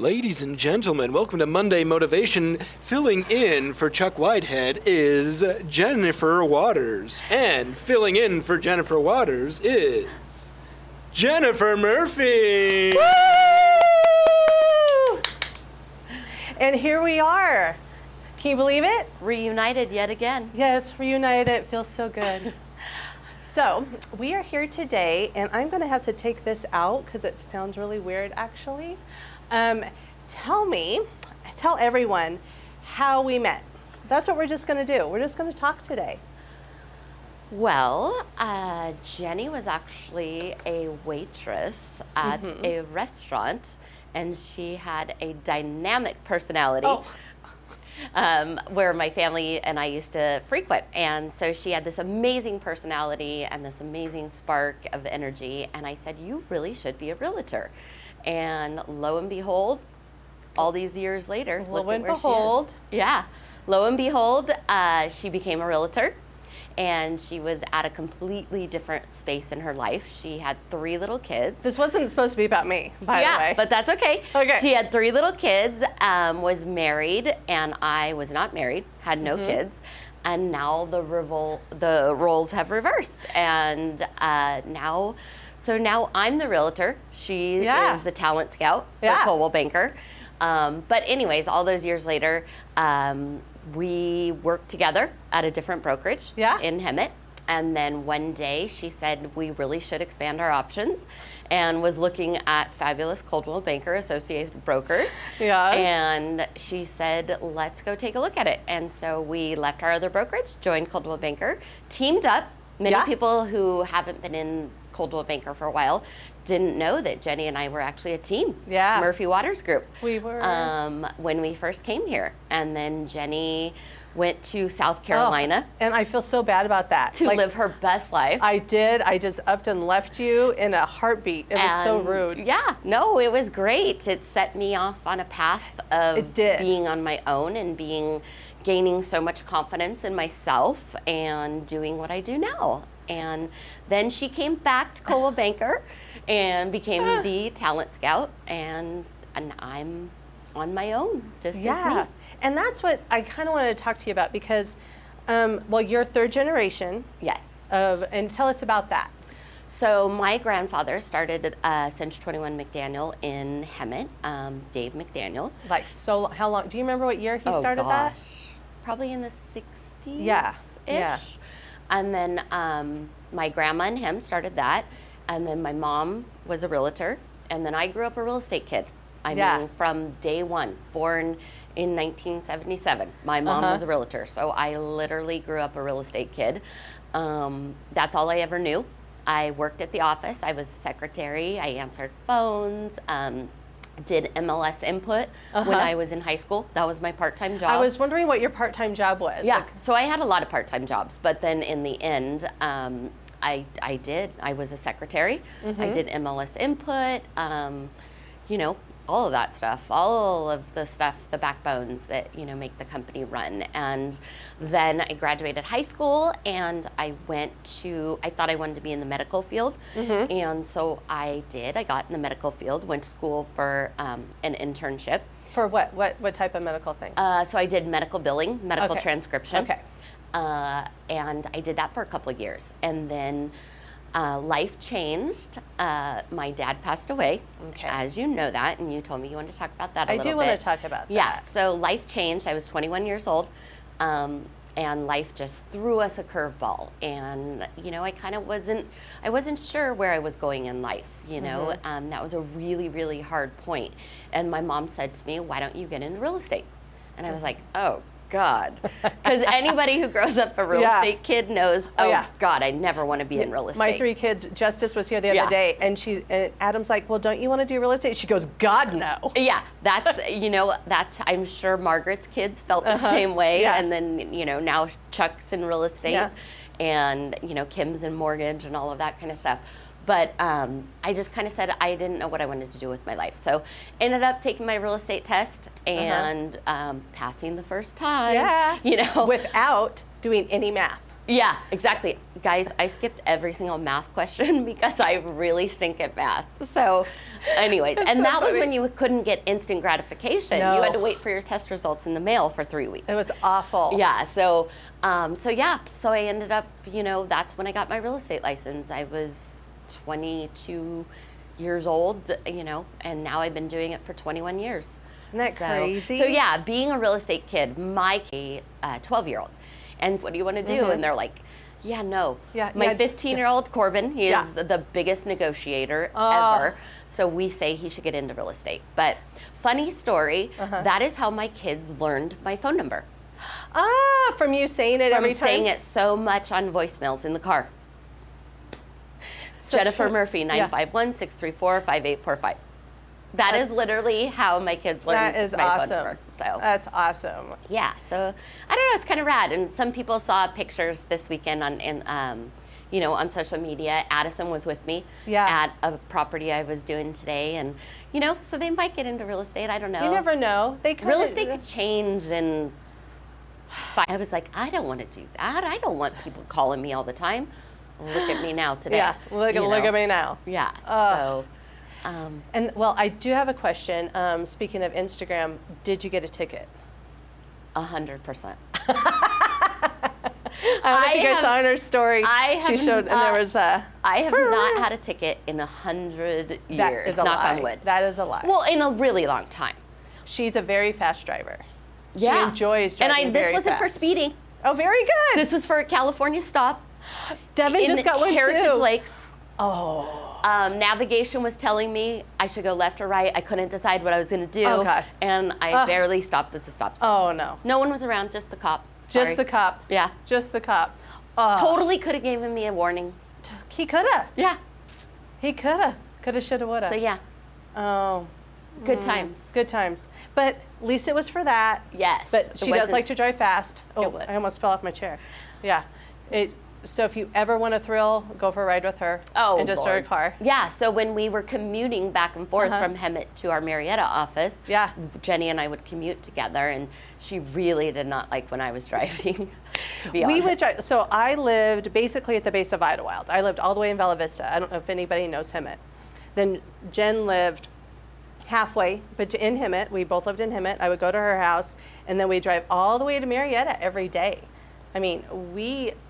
Ladies and gentlemen, welcome to Monday Motivation. Filling in for Chuck Whitehead is Jennifer Waters. And filling in for Jennifer Waters is Jennifer Murphy. Woo! And here we are. Can you believe it? Reunited yet again. Yes, reunited. It feels so good. So we are here today, and I'm going to have to take this out because it sounds really weird, actually. Tell everyone how we met. That's what we're just going to do. We're just going to talk today. Well, Jenny was actually a waitress at a restaurant, and she had a dynamic personality. Where my family and I used to frequent. And so she had this amazing personality and this amazing spark of energy. And I said, you really should be a realtor. And lo and behold, all these years later, look at where she is. Yeah, lo and behold, she became a realtor. And she was at a completely different space in her life. She had 3 little kids. This wasn't supposed to be about me, by the way. Yeah, but that's okay. Okay. She had 3 little kids, was married, and I was not married, had no kids. And now the roles have reversed. And now I'm the realtor. She is the talent scout for Coldwell Banker. But anyways, all those years later, we worked together at a different brokerage in Hemet. And then one day she said we really should expand our options and was looking at fabulous Coldwell Banker associated brokers. Yes. And she said, let's go take a look at it. And so we left our other brokerage, joined Coldwell Banker, teamed up. Many people who haven't been in Coldwell Banker for a while didn't know that Jenny and I were actually a team. Yeah. Murphy Waters Group. We were. When we first came here. And then Jenny went to South Carolina. And I feel so bad about that. To live her best life. I did. I just upped and left you in a heartbeat. It was so rude. Yeah, no, it was great. It set me off on a path of being on my own and gaining so much confidence in myself and doing what I do now. And then she came back to Coldwell Banker and became the talent scout, and I'm on my own, just as me. And that's what I kind of wanted to talk to you about because, well, you're 3rd generation. Yes. And tell us about that. So my grandfather started Cinch 21 McDaniel in Hemet, Dave McDaniel. Like, so how long? Do you remember what year he started that? Probably in the 60s. Yeah. And then my grandma and him started that. And then my mom was a realtor. And then I grew up a real estate kid. I mean, from day one, born in 1977. My mom was a realtor. So I literally grew up a real estate kid. That's all I ever knew. I worked at the office. I was a secretary. I answered phones. Did MLS input when I was in high school. That was my part-time job. I was wondering what your part-time job was. Yeah, so I had a lot of part-time jobs, but then in the end, I was a secretary. I did MLS input, all of that stuff, all of the stuff, the backbones that, make the company run. And then I graduated high school and I thought I wanted to be in the medical field. And so I did. I got in the medical field, went to school for an internship. For what? What type of medical thing? So I did medical billing, medical transcription. Okay. And I did that for a couple of years. And then life changed. My dad passed away, as you know that, and you told me you wanted to talk about that a little bit. I do want to talk about that. Yeah, so life changed. I was 21 years old, and life just threw us a curveball. And, I wasn't sure where I was going in life, that was a really, really hard point. And my mom said to me, why don't you get into real estate? And I was like, oh, God. Because anybody who grows up a real estate kid knows, God, I never want to be in real estate. My 3 kids, Justice was here the other day, and Adam's like, well, don't you want to do real estate? She goes, God, no. Yeah, that's, I'm sure Margaret's kids felt the same way. Yeah. And then, now Chuck's in real estate and, Kim's in mortgage and all of that kind of stuff. But I just kind of said I didn't know what I wanted to do with my life. So ended up taking my real estate test and passing the first time. Without doing any math. Yeah, exactly. Guys, I skipped every single math question because I really stink at math. So anyways, That's and so that was funny. when you couldn't get instant gratification. No. You had to wait for your test results in the mail for 3 weeks. It was awful. Yeah, so I ended up, that's when I got my real estate license. I was 22 years old, and now I've been doing it for 21 years. Isn't that crazy? So yeah, being a real estate kid, my 12-year-old, and what do you want to do? And they're like, yeah, no. Yeah, My yeah. 15-year-old Corbin, he Yeah. is the biggest negotiator Oh. ever. So we say he should get into real estate. But funny story, that is how my kids learned my phone number. Ah, from you saying it From every time? saying it so much on voicemails in the car. So Jennifer true. Murphy, Yeah. 951-634-5845. That is literally how my kids learned That is my awesome. phone number. So That's awesome. yeah, so I don't know, it's kind of rad. And some people saw pictures this weekend on social media. Addison was with me Yeah. at a property I was doing today, and so they might get into real estate. I don't know. You never know. They kinda, Real estate could change, and I was like, I don't want to do that. I don't want people calling me all the time. Look at me now today. Yeah, look at me now. Yeah. Ugh. So. And well, I do have a question. Speaking of Instagram, did you get a ticket? 100%. I don't know if you guys saw in her story. She showed, and there was a. I have not had a ticket in 100 years. That is a knock lie. on wood. That is a lie. Well, in a really long time. She's a very fast driver. Yeah. She enjoys driving And this very wasn't for fast. speeding. Oh, very good. This was for a California stop. Devin in just got one Heritage too. Lakes. Oh. Navigation was telling me I should go left or right. I couldn't decide what I was going to do. Oh, gosh. And I barely stopped at the stop sign. Oh no. No one was around, just the cop. Just Sorry. the cop. Yeah. Just the cop. Oh. Totally could have given me a warning. He coulda. Yeah. He coulda. Coulda, shoulda, woulda. So yeah, Oh. good times. Good times. But at least it was for that. Yes. But it she does wasn't- like to drive fast. Oh, would. I almost fell off my chair. Yeah. So if you ever want a thrill, go for a ride with her. Oh, in just her Lord. car. Yeah, so when we were commuting back and forth from Hemet to our Marietta office, Yeah. Jenny and I would commute together, and she really did not like when I was driving, to be honest. We would drive. So I lived basically at the base of Idlewild. I lived all the way in Bella Vista. I don't know if anybody knows Hemet. Then Jen lived halfway, but in Hemet. We both lived in Hemet. I would go to her house, and then we'd drive all the way to Marietta every day. I mean,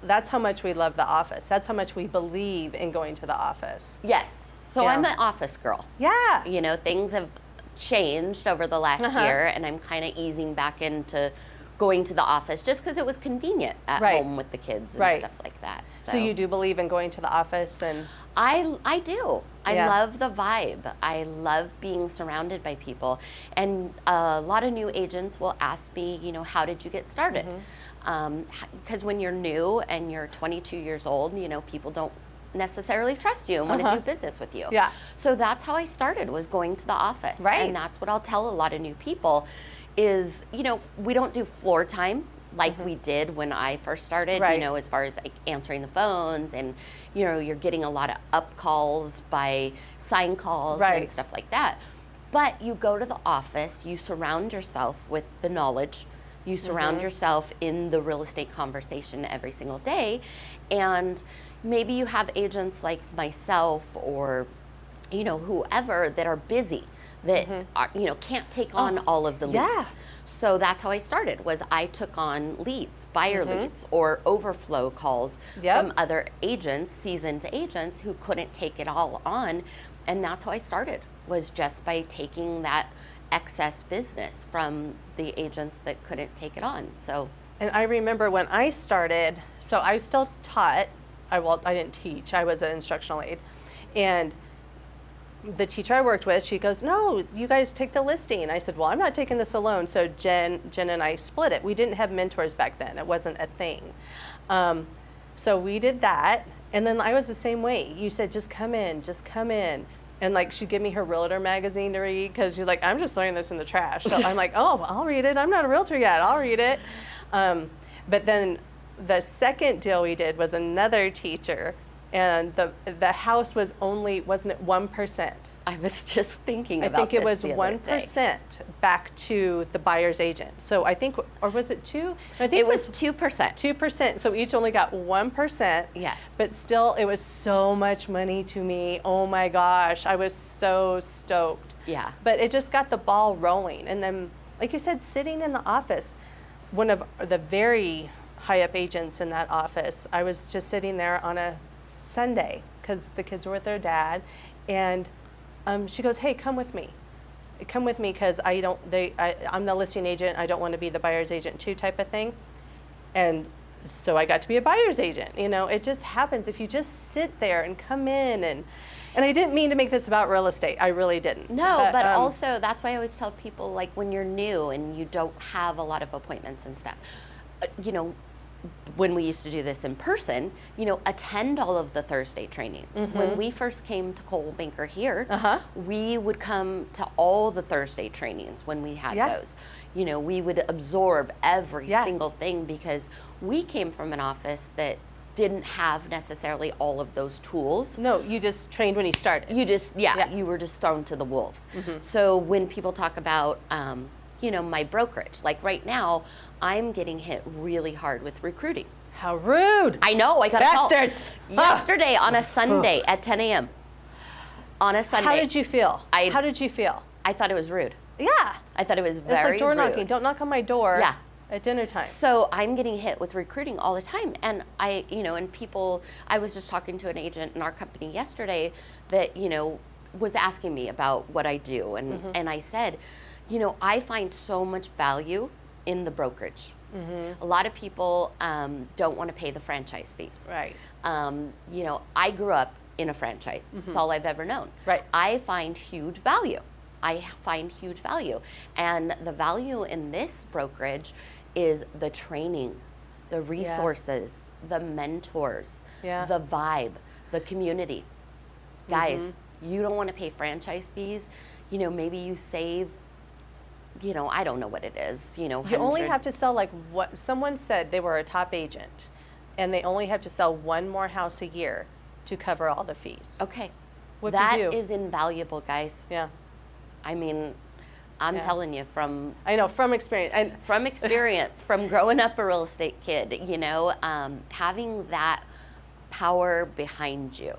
that's how much we love the office. That's how much we believe in going to the office. Yes, so Yeah. I'm an office girl. Yeah. Things have changed over the last year, and I'm kind of easing back into going to the office just because it was convenient at Right. home with the kids and Right. stuff like that. So you do believe in going to the office and I do. I Yeah. love the vibe. I love being surrounded by people. And a lot of new agents will ask me, how did you get started? Because when you're new and you're 22 years old, people don't necessarily trust you and want to do business with you. Yeah. So that's how I started, was going to the office. Right. And that's what I'll tell a lot of new people is, we don't do floor time like we did when I first started, Right. as far as like answering the phones, and you're getting a lot of up calls by sign calls Right. and stuff like that. But you go to the office, you surround yourself with the knowledge, you surround yourself in the real estate conversation every single day, and maybe you have agents like myself or whoever that are busy, that are, can't take on all of the leads. yeah. So that's how I started, was I took on leads, buyer leads, or overflow calls Yep. from other agents, seasoned agents who couldn't take it all on. And that's how I started, was just by taking that excess business from the agents that couldn't take it on. So And I remember when I started, so I still taught, I didn't teach, I was an instructional aide. And the teacher I worked with, she goes, no, you guys take the listing. I said, well, I'm not taking this alone. So Jen and I split it. We didn't have mentors back then. It wasn't a thing. So we did that. And then I was the same way. You said, just come in. And like, she'd give me her realtor magazine to read because she's like, I'm just throwing this in the trash. So I'm like, oh, I'll read it. I'm not a realtor yet. I'll read it. But then the second deal we did was another teacher, and the house was only, wasn't it 1%? I was just thinking I about think it this was the other day. 1% back to the buyer's agent. So I think, or was it 2? No, I think It was 2%. 2%. So each only got 1%. Yes. But still, it was so much money to me. Oh my gosh, I was so stoked. Yeah. But it just got the ball rolling. And then, like you said, sitting in the office, one of the very high up agents in that office, I was just sitting there on a Sunday because the kids were with their dad, and she goes, "Hey, come with me because I'm the listing agent. I don't want to be the buyer's agent too," type of thing. And so I got to be a buyer's agent. You know, it just happens if you just sit there and come in and I didn't mean to make this about real estate. I really didn't. No, but also that's why I always tell people, like, when you're new and you don't have a lot of appointments and stuff, you know, when we used to do this in person, you know, attend all of the Thursday trainings. When we first came to Coldwell Banker here, we would come to all the Thursday trainings when we had those. You know, we would absorb every single thing because we came from an office that didn't have necessarily all of those tools. No, you just trained when you started. You just, you were just thrown to the wolves. So when people talk about, you know, my brokerage, like right now, I'm getting hit really hard with recruiting. How rude. I know, I got a call Bastards. yesterday on a Sunday at 10 a.m. On a Sunday. How did you feel? I thought it was rude. Yeah. I thought it was It's very like door rude. knocking. Don't knock on my door Yeah. at dinner time. So I'm getting hit with recruiting all the time. And I was just talking to an agent in our company yesterday that, you know, was asking me about what I do. And I said, you know, I find so much value in the brokerage. A lot of people don't want to pay the franchise fees. Right. You know, I grew up in a franchise. It's all I've ever known. Right. I find huge value. And the value in this brokerage is the training, the resources, the mentors, the vibe, the community. Guys, you don't want to pay franchise fees. You know, maybe you save, you know, I don't know what it is, you know. You only 100 have to sell, like, what someone said, they were a top agent, and they only have to sell one more house a year to cover all the fees. Okay. What That to do? is invaluable, guys. Yeah. I mean, I'm telling you from I know, from experience. And from experience, from growing up a real estate kid, you know, having that power behind you.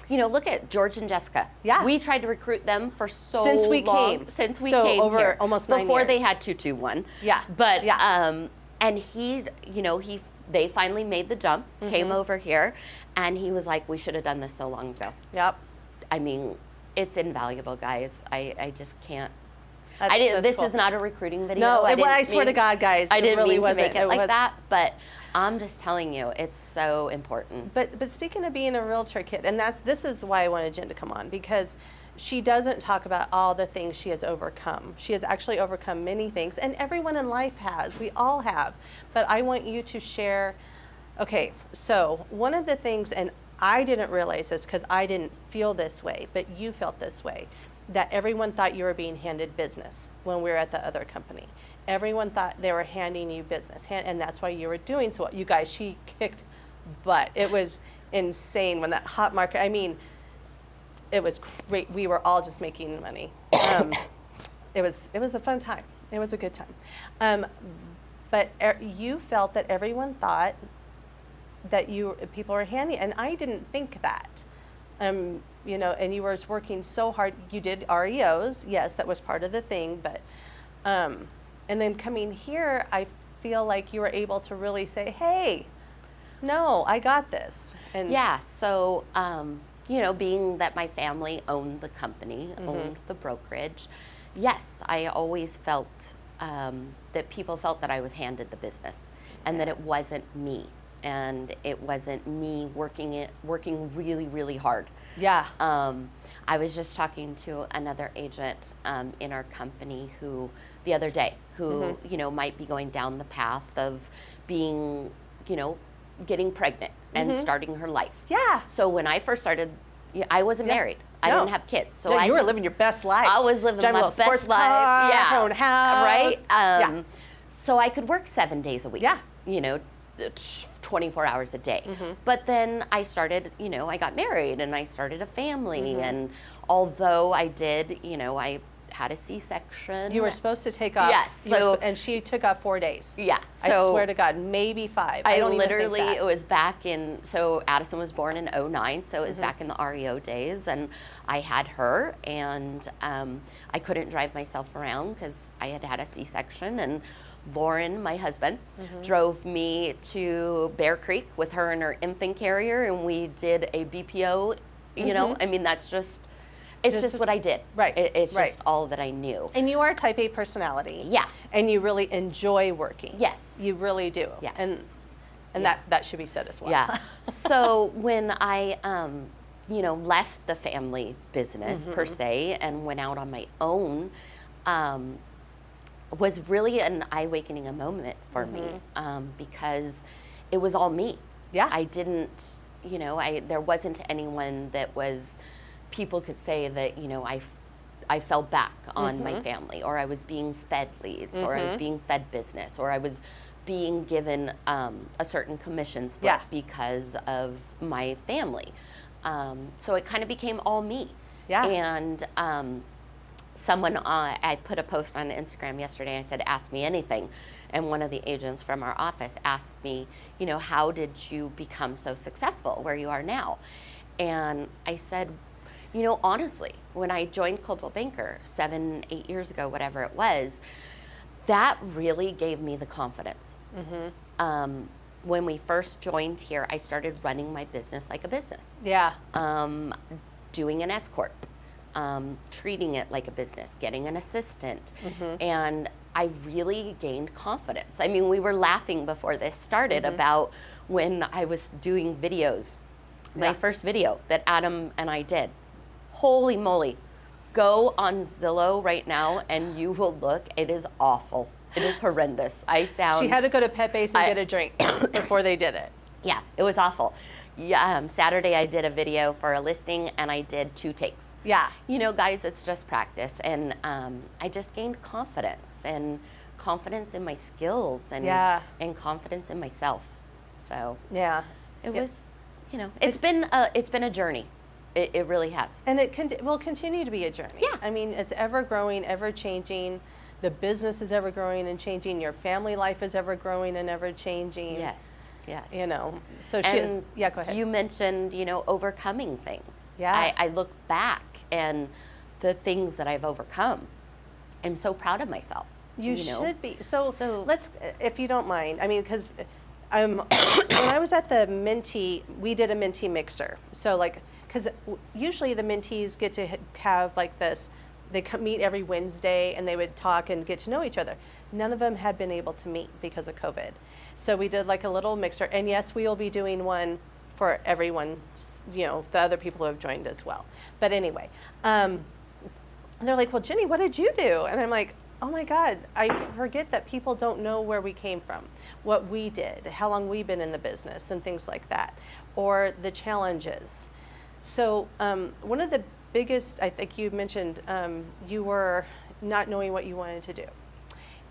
You know, look at George and Jessica. Yeah. We tried to recruit them for so Since we long. came. Since we So came over here. almost 9 Before they years. had 221. Yeah. But, Yeah. and he, you know, they finally made the jump, came over here, and he was like, we should have done this so long ago. Yep. I mean, it's invaluable, guys. I just can't. That's This cool. is not a recruiting video. No, didn't I swear to mean- God, guys, I it didn't really mean to wasn't. make it like was- that, but I'm just telling you, it's so important. But speaking of being a realtor kid, and this is why I wanted Jen to come on, because she doesn't talk about all the things she has overcome. She has actually overcome many things, and everyone in life has. We all have. But I want you to share. Okay, so one of the things, and I didn't realize this because I didn't feel this way, but you felt this way, that everyone thought you were being handed business when we were at the other company. Everyone thought they were handing you business, and that's why you were doing so well. You guys, she kicked butt. It was insane when that hot market, I mean, it was great. We were all just making money. It was a fun time. It was a good time. But you felt that everyone thought that people were handing, and I didn't think that. You know, and you were working so hard. You did REOs, yes, that was part of the thing, but, and then coming here, I feel like you were able to really say, hey, no, I got this. And Yeah, so, you know, being that my family owned the company, owned the brokerage, yes, I always felt that people felt that I was handed the business and that it wasn't me. And it wasn't me working really, really hard. Yeah. I was just talking to another agent in our company the other day, who you know, might be going down the path of being, you know, getting pregnant and starting her life. Yeah. So when I first started, I wasn't married. I No. didn't have kids. So No, you were didn't- living your best life. I was living Driving a my little sports best life. car, Yeah. own house. Right? Yeah. So I could work 7 days a week. Yeah. You know, 24 hours a day. But then I started, I got married and I started a family. And although I did, I had a C-section. You were supposed to take off. Yes. And she took off 4 days. Yeah. I swear to God, maybe 5. I don't literally, even think that. it was back in, so Addison was born in '09, so it was back in the REO days, and I had her, and I couldn't drive myself around because I had had a C-section, and Lauren, my husband, drove me to Bear Creek with her in her infant carrier, and we did a BPO, I mean, that's just, it's just what I did. Right. It's just all that I knew. And you are a type A personality. Yeah. And you really enjoy working. Yes. You really do. Yes. And that should be said as well. Yeah. So when I, left the family business per se and went out on my own, was really an eye-awakening moment for me because it was all me. Yeah. I didn't, there wasn't anyone that was, people could say that, I fell back on my family, or I was being fed leads, or I was being fed business, or I was being given a certain commission split because of my family. So it kind of became all me. Yeah. And someone, I put a post on Instagram yesterday, I said, ask me anything. And one of the agents from our office asked me, how did you become so successful where you are now? And I said, honestly, when I joined Coldwell Banker 7-8 years ago, whatever it was, that really gave me the confidence. When we first joined here, I started running my business like a business. Yeah. Doing an S corp, treating it like a business, getting an assistant, and I really gained confidence. I mean, we were laughing before this started about when I was doing videos. My first video that Adam and I did. Holy moly. Go on Zillow right now and you will look. It is awful. It is horrendous. She had to go to Pet Base and get a drink before they did it. Yeah, it was awful. Yeah, Saturday I did a video for a listing and I did 2 takes. Yeah. Guys, it's just practice. And I just gained confidence in my skills and confidence in myself. So it was, it's been a journey. It really has. And it will continue to be a journey. Yeah. I mean, it's ever growing, ever changing. The business is ever growing and changing. Your family life is ever growing and ever changing. Yes. So she is, go ahead. You mentioned, overcoming things. Yeah. I look back and the things that I've overcome. I'm so proud of myself. You should be. So let's, if you don't mind, I mean, because when I was at the Mentee, we did a Mentee mixer. So because usually the mentees get to have this, they meet every Wednesday and they would talk and get to know each other. None of them had been able to meet because of COVID. So we did a little mixer, and yes, we will be doing one for everyone, the other people who have joined as well. But anyway, they're like, well, Jenni, what did you do? And I'm like, oh my God, I forget that people don't know where we came from, what we did, how long we've been in the business, and things like that, or the challenges. So one of the biggest, I think you mentioned, you were not knowing what you wanted to do.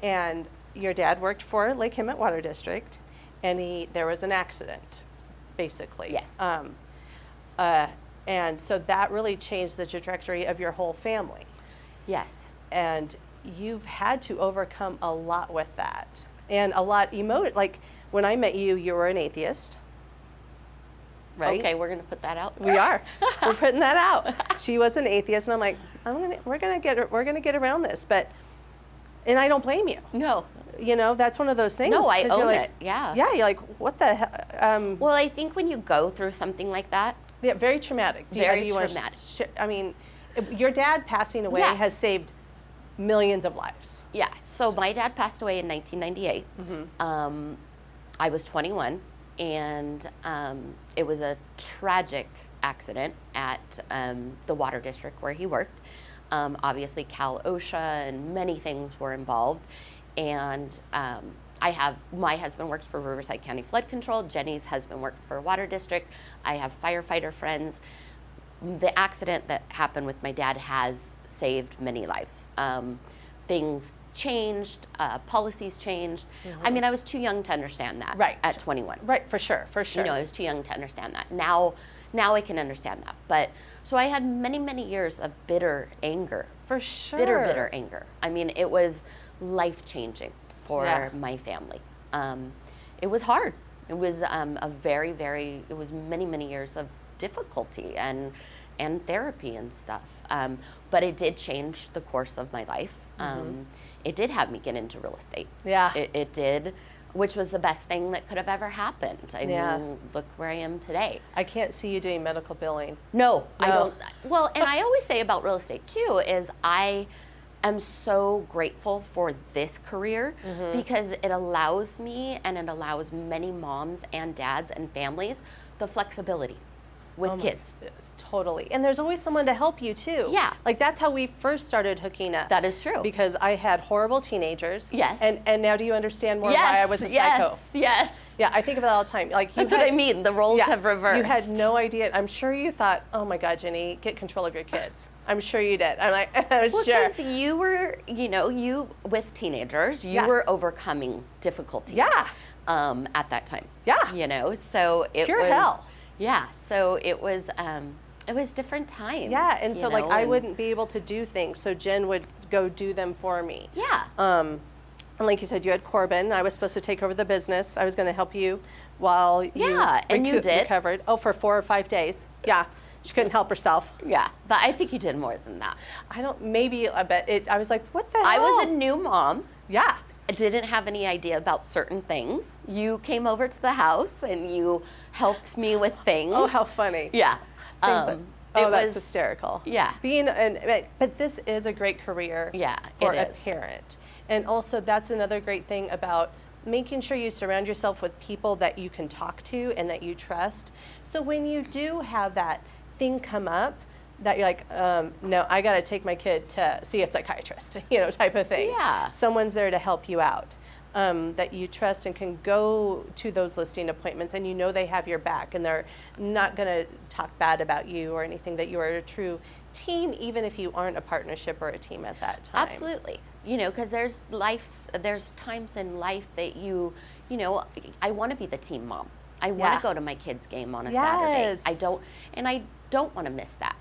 And your dad worked for Lake Hemet Water District, and there was an accident, basically. Yes. And so that really changed the trajectory of your whole family. Yes. And you've had to overcome a lot with that. And a lot when I met you, you were an atheist. Right? Okay, we're going to put that out. We are. We're putting that out. She was an atheist, and I'm like, we're gonna get around this, and I don't blame you. No. That's one of those things. No, I own it. Yeah. Yeah, you're like, what the hell? Well, I think when you go through something like that. Yeah, very traumatic. Very traumatic. I mean, your dad passing away has saved millions of lives. Yeah. So my dad passed away in 1998. I was 21. And it was a tragic accident at the water district where he worked. Obviously, Cal OSHA and many things were involved. And my husband works for Riverside County Flood Control. Jenni's husband works for Water District. I have firefighter friends. The accident that happened with my dad has saved many lives. Things changed, policies changed. I mean, I was too young to understand that Right. at 21. Right, for sure, for sure. You know, I was too young to understand that. Now I can understand that. But so I had many, many years of bitter anger. For sure. Bitter anger. I mean, it was life-changing for Yeah. my family. It was hard. It was it was many, many years of difficulty and therapy and stuff. But it did change the course of my life. It did have me get into real estate. Yeah. It did, which was the best thing that could have ever happened. I mean, look where I am today. I can't see you doing medical billing. No, I No. don't. Well, and I always say about real estate too is I am so grateful for this career because it allows me and it allows many moms and dads and families the flexibility with kids. It's totally. And there's always someone to help you too. Yeah. Like that's how we first started hooking up. That is true. Because I had horrible teenagers. Yes. And now do you understand more why I was a psycho? Yes. Yeah, I think of it all the time. Like That's what I mean. The roles have reversed. You had no idea. I'm sure you thought, oh my God, Jenny, get control of your kids. I'm sure you did. I'm like, Well, sure. because you were, you with teenagers, you Yeah. were overcoming difficulties. Yeah. At that time. Yeah. So it Pure was hell. Yeah. So it was different times. Yeah, and so like I and- wouldn't be able to do things, so Jen would go do them for me. Yeah. And like you said, you had Corbin. I was supposed to take over the business. I was going to help you while you Yeah, and you did. recovered. Oh, for 4 or 5 days. Yeah, she couldn't help herself. Yeah. But I think you did more than that. I don't. Maybe I bet it. I was like, what the hell? I was a new mom. Yeah. I didn't have any idea about certain things. You came over to the house and you helped me with things. Oh, how funny. Yeah. Things like- it that's was hysterical. Yeah. But this is a great career. Yeah, for it a is. parent, and also that's another great thing about making sure you surround yourself with people that you can talk to and that you trust. So when you do have that thing come up, that you're like, no, I got to take my kid to see a psychiatrist, type of thing. Yeah. Someone's there to help you out. That you trust and can go to those listing appointments and they have your back and they're not going to talk bad about you or anything, that you are a true team even if you aren't a partnership or a team at that time. Absolutely. Because there's times in life that I want to be the team mom. I want Yeah. to go to my kids' game on a Yes. Saturday. I don't want to miss that.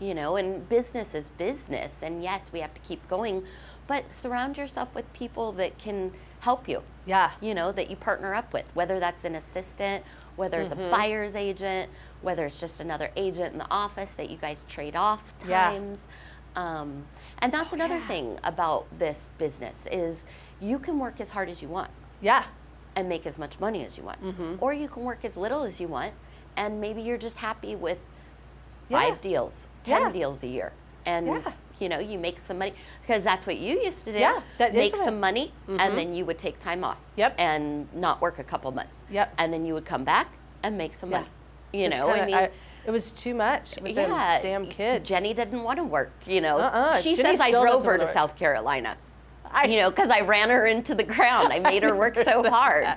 And business is business, and yes, we have to keep going, but surround yourself with people that can help you. Yeah. That you partner up with, whether that's an assistant, whether it's a buyer's agent, whether it's just another agent in the office that you guys trade off Yeah. times. And that's another thing about this business is you can work as hard as you want Yeah. and make as much money as you want. Or you can work as little as you want and maybe you're just happy with 5 deals, 10 Yeah. deals a year. And Yeah. you make some money because that's what you used to do. Yeah, that is make what- some money and then you would take time off. Yep. And not work a couple months. Yep. And then you would come back and make some Yeah. money. Just kinda- it was too much with them damn kids. Jenny didn't want to work, She Jenny says I still drove doesn't her wanna to work. South Carolina. Because I ran her into the ground. I made her work so hard.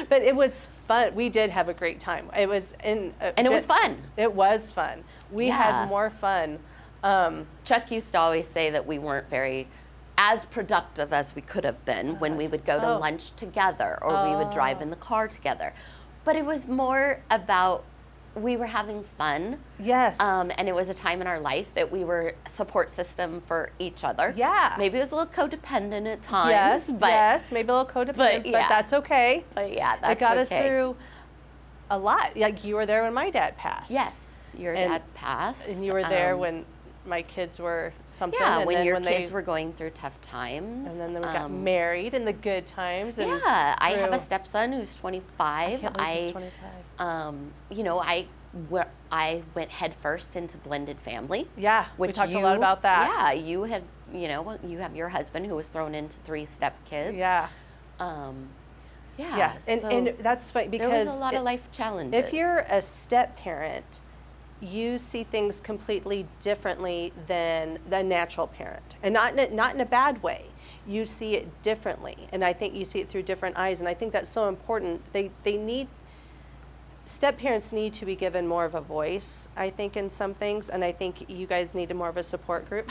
But it was fun. We did have a great time. It was And it was fun. It was fun. We Yeah. had more fun. Chuck used to always say that we weren't very as productive as we could have been when we would go to lunch together or we would drive in the car together. But it was more about we were having fun. Yes. And it was a time in our life that we were a support system for each other. Yeah. Maybe it was a little codependent at times. Yes, but, yes, maybe a little codependent, but yeah. that's okay. But yeah, that's It got us okay. through a lot. Like you were there when my dad passed. Yes, your And- dad passed. And you were there when my kids were something. Yeah, and when then your when kids they, were going through tough times. And then we got married in the good times. And Yeah, I have a through- stepson who's 25. I can't believe he's 25. I went headfirst into blended family. Yeah, we which talked a lot about that. Yeah, you had, you have your husband who was thrown into 3 step kids. Yeah. Yeah. Yeah, and so that's funny because there was a lot of life challenges. if you're a step parent, you see things completely differently than the natural parent, and not in a bad way. You see it differently, and I think you see it through different eyes, and I think that's so important. They need step parents need to be given more of a voice, I think, in some things, and I think you guys need more of a support group.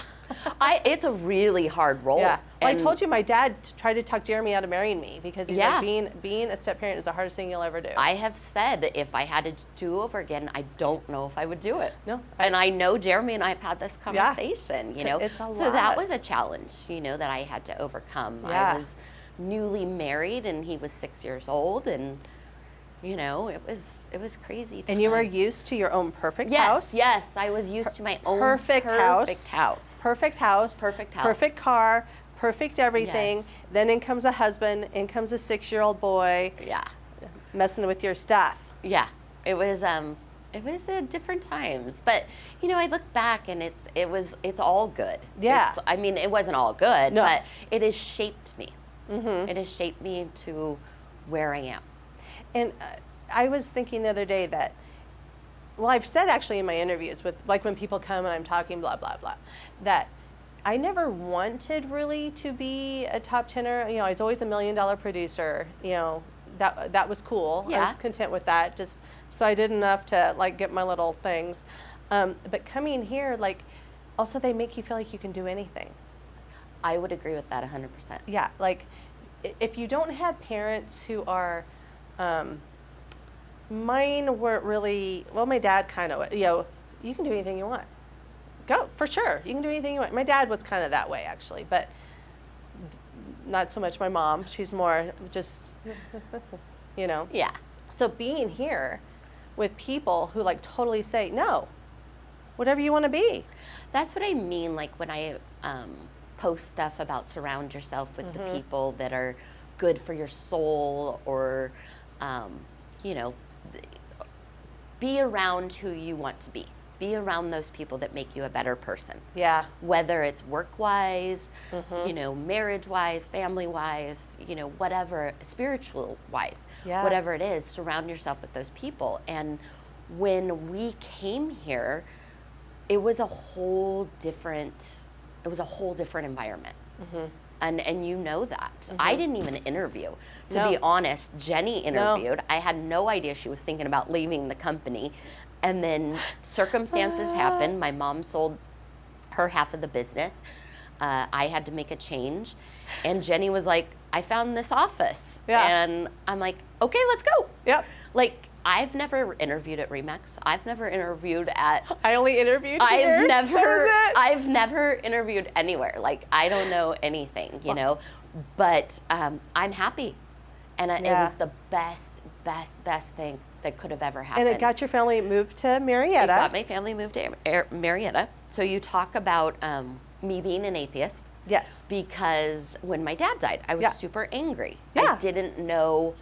It's a really hard role. Yeah. Well, I And told you my dad tried to talk Jeremy out of marrying me because he's Yeah. like, being a step parent is the hardest thing you'll ever do. I have said if I had to do over again, I don't know if I would do it. No. And I know Jeremy and I have had this conversation, you know. It's a So that lot. was a challenge, you know, that I had to overcome. Yeah. I was newly married and he was 6 years old, and you know, it was crazy. And you were time. used to your own perfect Yes, house. yes, I was used to my own perfect house. Perfect house. Perfect house. Perfect car. Perfect everything. Yes. Then in comes a husband. In comes a 6-year-old boy Yeah. messing with your stuff. Yeah, it was different times, but you know, I look back and it's all good. Yeah. I mean, it wasn't all good, No. but it has shaped me. Mm-hmm. It has shaped me to where I am. And I was thinking the other day that, well, I've said actually in my interviews with, like when people come and I'm talking blah, blah, blah, that I never wanted really to be a top tenor. You know, I was always a $1 million producer. You know, that was cool. I Yeah. was content with that. Just so I did enough to like get my little things. But coming here, like, also they make you feel like you can do anything. I would agree with that 100%. Yeah, like if you don't have parents who are, mine weren't really, well, my dad kind of, you know, you can do anything you want. Go, for sure, you can do anything you want. My dad was kind of that way actually, but not so much my mom. She's more just, you know. Yeah. So being here with people who like totally say, no, whatever you want to be. That's what I mean, like when I post stuff about surround yourself with the people that are good for your soul, or, you know, be around who you want to be. Be around those people that make you a better person. Yeah. Whether it's work-wise, you know, marriage-wise, family-wise, you know, whatever, spiritual-wise, Yeah. whatever it is, surround yourself with those people. And when we came here, it was a whole different environment. And you know that. I didn't even interview. To be honest, Jenni interviewed. I had no idea she was thinking about leaving the company. And then circumstances happened. My mom sold her half of the business. I had to make a change. And Jenni was like, I found this office. Yeah. And I'm like, okay, let's go. Yep. Like, I've never interviewed at Remax. I've never interviewed at I only interviewed here. That was it. I've never interviewed anywhere. Like, I don't know anything, you know, but I'm happy. And it was the best thing that could have ever happened. And it got your family moved to Marietta. It got my family moved to Marietta. So you talk about me being an atheist. Yes. Because when my dad died, I was super angry. Yeah. I didn't know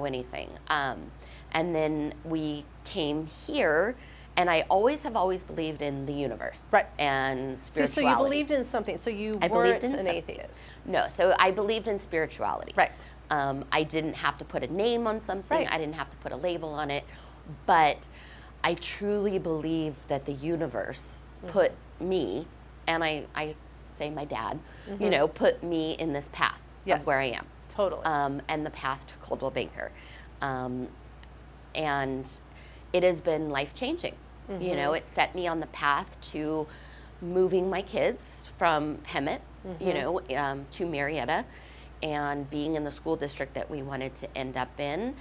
anything. And then we came here, and I have always believed in the universe. Right. And So spirituality. you believed in something. So you I weren't believed in an something. atheist. No, so I believed in spirituality. Right. I didn't have to put a name on something. Right. I didn't have to put a label on it. But I truly believe that the universe put me, and I say my dad, you know, put me in this path of where I am. Totally. And the path to Coldwell Banker. And it has been life-changing. You know, it set me on the path to moving my kids from Hemet, you know, to Marietta, and being in the school district that we wanted to end up in.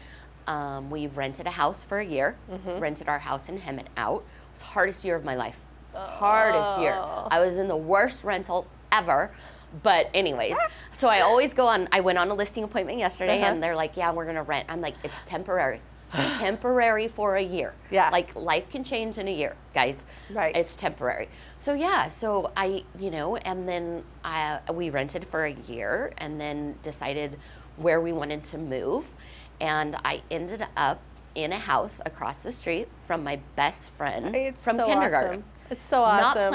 We rented a house for a year, rented our house in Hemet out. It was the hardest year of my life. Hardest year. I was in the worst rental ever. But anyways, so I always I went on a listing appointment yesterday, and they're like, yeah, we're going to rent. I'm like, it's temporary. Temporary for a year. Yeah. Like, life can change in a year, guys. Right. It's temporary. So yeah, so I, you know, and then we rented for a year, and then decided where we wanted to move. And I ended up in a house across the street from my best friend It's from so kindergarten. awesome. It's so awesome.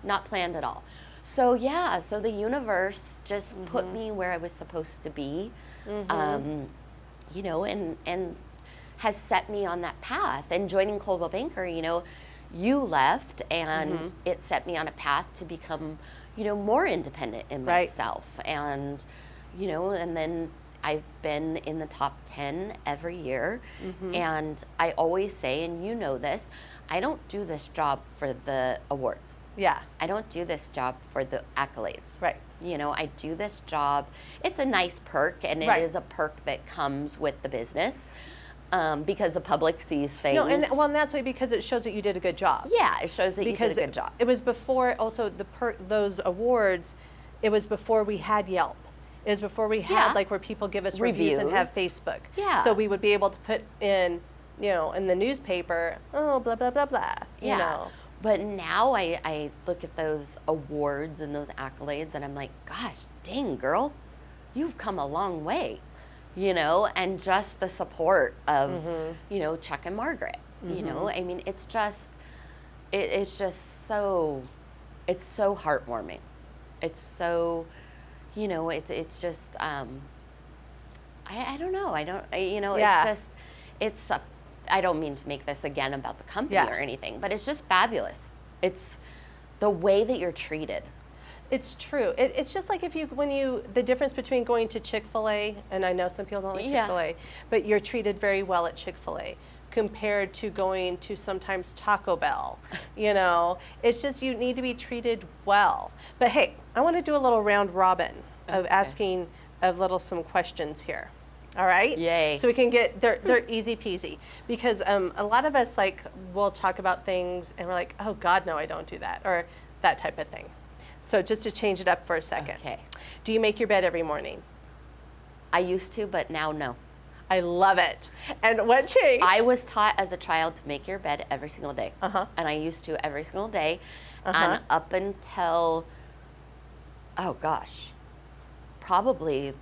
Not planned at all. So yeah, so the universe just put me where I was supposed to be, you know, and has set me on that path. And joining Coldwell Banker, you know, you left, and it set me on a path to become, you know, more independent in myself. And, you know, and then I've been in the top 10 every year. And I always say, and you know this, I don't do this job for the awards. Yeah. I don't do this job for the accolades. Right. You know, I do this job. It's a nice perk, and it Right. is a perk that comes with the business because the public sees things. No, and that's why, because it shows that you did a good job. Yeah, it shows that Because you did a good job. it was before also those awards. It was before we had Yelp. It was before we had Yeah. like where people give us reviews and have Facebook. Yeah. So we would be able to put in, in the newspaper, oh, blah, blah, blah, blah. Yeah. You know. But now I look at those awards and those accolades, and I'm like, gosh, dang, girl, you've come a long way, and just the support of, Chuck and Margaret, I mean, it's just so, it's so heartwarming. It's so, it's just, I don't know. Yeah. I don't mean to make this again about the company Yeah. or anything, but it's just fabulous. It's the way that you're treated. It's true. It's just like the difference between going to Chick-fil-A, and I know some people don't like Yeah. Chick-fil-A, but you're treated very well at Chick-fil-A compared to going to sometimes Taco Bell. It's just you need to be treated well. But hey, I want to do a little round robin of Okay. asking some questions here. All right? Yay. So we can they're easy peasy, because a lot of us will talk about things and we're like, oh God, no, I don't do that, or that type of thing. So just to change it up for a second. Okay. Do you make your bed every morning? I used to, but now no. I love it. And what changed? I was taught as a child to make your bed every single day. Uh-huh. And I used to every single day. Uh-huh. And up until, oh gosh, probably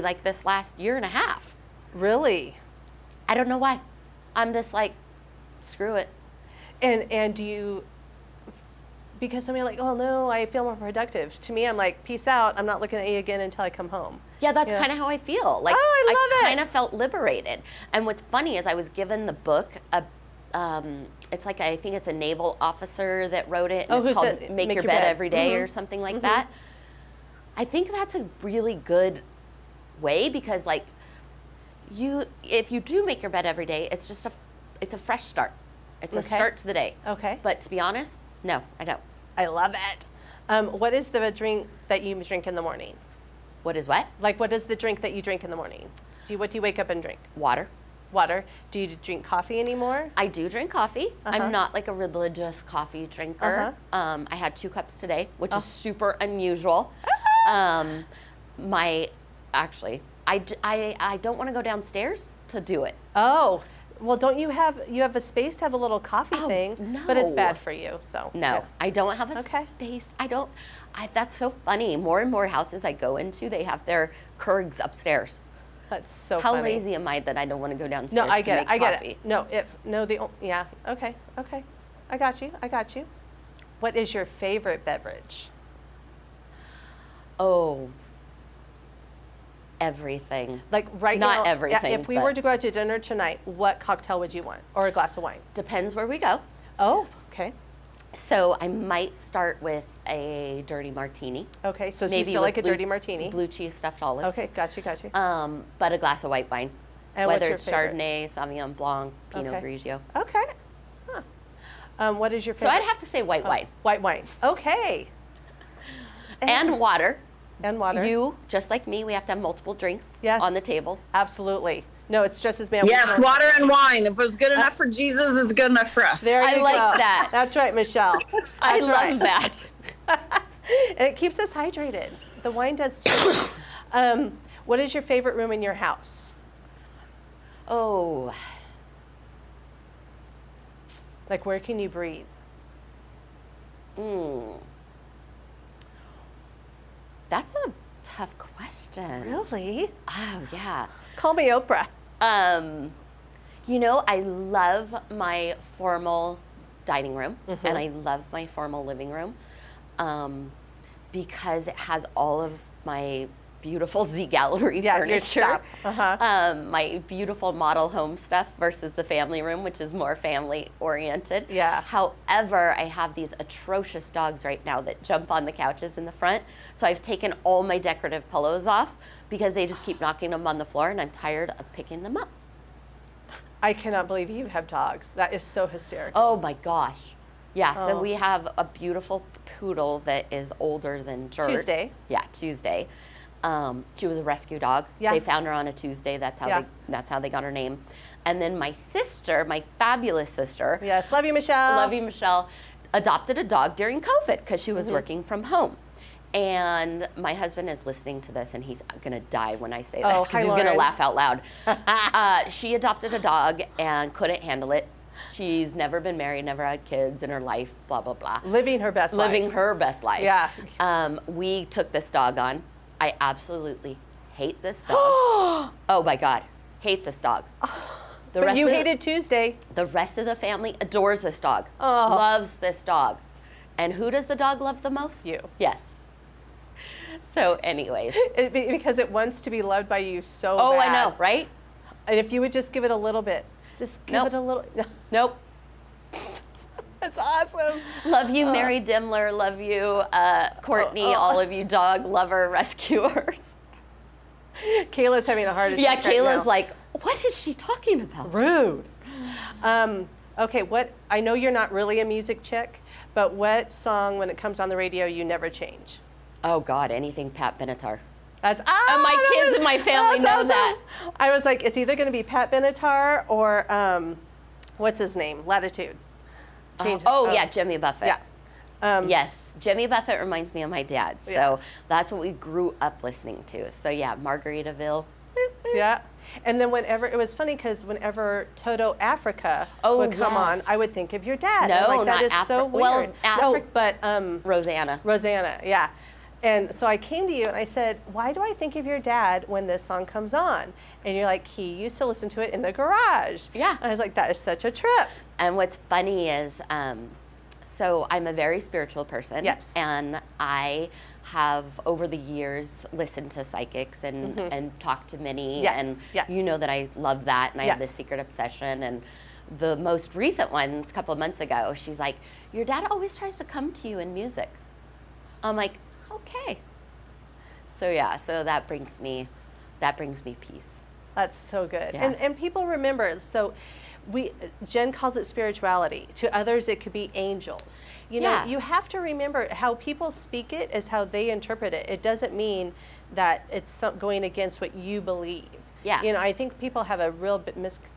like this last year and a half. Really? I don't know why. I'm just like, screw it. And do you, because somebody like, oh no, I feel more productive. To me, I'm like, peace out. I'm not looking at you again until I come home. Yeah, that's Yeah. kind of how I feel. Like, Oh, I love it. kind of felt liberated. And what's funny is I was given the book. It's like, I think it's a naval officer that wrote it. And it's who's called that? Make Your Bed Every Day or Mhm. something like that. I think that's a really good way, because like if you do make your bed every day, it's just it's a fresh start. It's a Okay. start to the day. Okay. But to be honest, no, I don't. I love it. What is the drink that you drink in the morning? What is what? Like, what is the drink that you drink in the morning? What do you wake up and drink? Water. Water. Do you drink coffee anymore? I do drink coffee. Uh-huh. I'm not like a religious coffee drinker. I had 2 cups today, which is super unusual. I don't want to go downstairs to do it. Oh, well, don't you have a space to have a little coffee Oh, thing? But it's no. bad for you, so. No, yeah. I don't have a Okay. space. That's so funny. More and more houses I go into, they have their Keurig upstairs. That's so How funny. lazy am I that I don't want to go downstairs No, I to get it. make I get coffee? it. Yeah. Okay. I got you. What is your favorite beverage? Oh, everything. Like right now. Not everything, If we but- were to go out to dinner tonight, what cocktail would you want, or a glass of wine? Depends where we go. Oh, okay. So I might start with a dirty martini. Okay. So you Maybe still with like a dirty martini? blue cheese stuffed olives. Okay. Got you. But a glass of white wine. And what's Whether your it's favorite? Chardonnay, Sauvignon Blanc, Pinot Okay. Grigio. Okay. Huh. What is your So favorite? I'd have to say white wine. White wine. Okay. And water. And water. You, just like me, we have to have multiple drinks Yes. on the table. Absolutely. No, it's just as bad. Yes, water and wine. If it was good enough for Jesus, it's good enough for us. There I you like go. that. That's right, Michelle. I That's love right. that. And it keeps us hydrated. The wine does too. What is your favorite room in your house? Oh, Like, where can you breathe? that's a tough question. Really? Oh, yeah. Call me Oprah. I love my formal dining room and I love my formal living room because it has all of my beautiful Z Gallery Yeah, your furniture, stuff. my beautiful model home stuff versus the family room, which is more family oriented. Yeah. However, I have these atrocious dogs right now that jump on the couches in the front. So I've taken all my decorative pillows off because they just keep knocking them on the floor, and I'm tired of picking them up. I cannot believe you have dogs. That is so hysterical. Oh my gosh. Yeah, so Oh. we have a beautiful poodle that is older than Dirt. Tuesday. Yeah, Tuesday. She was a rescue dog. Yeah. They found her on a Tuesday. That's how they got her name. And then my sister, my fabulous sister, Yes, love you, Michelle. love you, Michelle, adopted a dog during COVID because she was working from home. And my husband is listening to this, and he's gonna die when I say this Oh, because hi, he's gonna Lauren. laugh out loud. She adopted a dog and couldn't handle it. She's never been married, never had kids in her life, blah, blah, blah. Living her best life. Living her best life. Yeah. We took this dog on. I absolutely hate this dog. Oh my God, hate this dog. But you hated Tuesday. The rest of the family adores this dog, Oh. loves this dog. And who does the dog love the most? You. Yes. So anyways. Because it wants to be loved by you so Oh, bad. I know, right? And if you would just give it a little bit. Just give Nope. it a little. Nope. That's awesome. Love you, Mary Dimmler. Love you, Courtney, all of you dog lover rescuers. Kayla's having a heart attack. Yeah, right Kayla's now. like, what is she talking about? Rude. Okay, I know you're not really a music chick, but what song, when it comes on the radio, you never change? Oh God, anything Pat Benatar. That's And my kids and my family that's know awesome. that. I was like, it's either going to be Pat Benatar or what's his name? Latitude. Change. Yeah, Jimmy Buffett. Yeah. Yes, Jimmy Buffett reminds me of my dad. So Yeah. that's what we grew up listening to. So yeah, Margaritaville. Yeah. And then it was funny because whenever Toto Africa Oh, would come on, yes. I would think of your dad. No, I'm like, that not is so Afri- well, weird. Afri- No, but Rosanna. Rosanna, yeah. And so I came to you and I said, why do I think of your dad when this song comes on? And you're like, he used to listen to it in the garage. Yeah. And I was like, that is such a trip. And what's funny is, so I'm a very spiritual person. Yes. And I have, over the years, listened to psychics and talked to many. Yes, And yes. you know that I love that. And I have Yes. this secret obsession. And the most recent one, a couple of months ago, she's like, your dad always tries to come to you in music. I'm like, okay. So yeah, so that brings me peace. That's so good. Yeah. And people remember, so Jen calls it spirituality. To others, it could be angels. You know, Yeah. you have to remember how people speak it is how they interpret it. It doesn't mean that it's going against what you believe. Yeah. You know, I think people have a real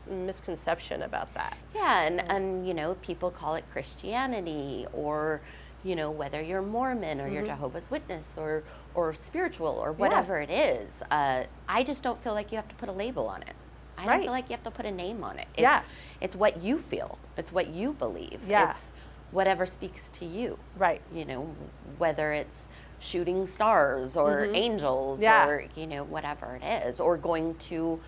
misconception about that. Yeah, and you know, people call it Christianity, or you know, whether you're Mormon or you're Jehovah's Witness or spiritual or whatever it is. I just don't feel like you have to put a label on it. I don't Right. feel like you have to put a name on it. Yeah. It's what you feel. It's what you believe. Yeah. It's whatever speaks to you. Right. You know, whether it's shooting stars or angels Yeah. or, you know, whatever it is, or going to,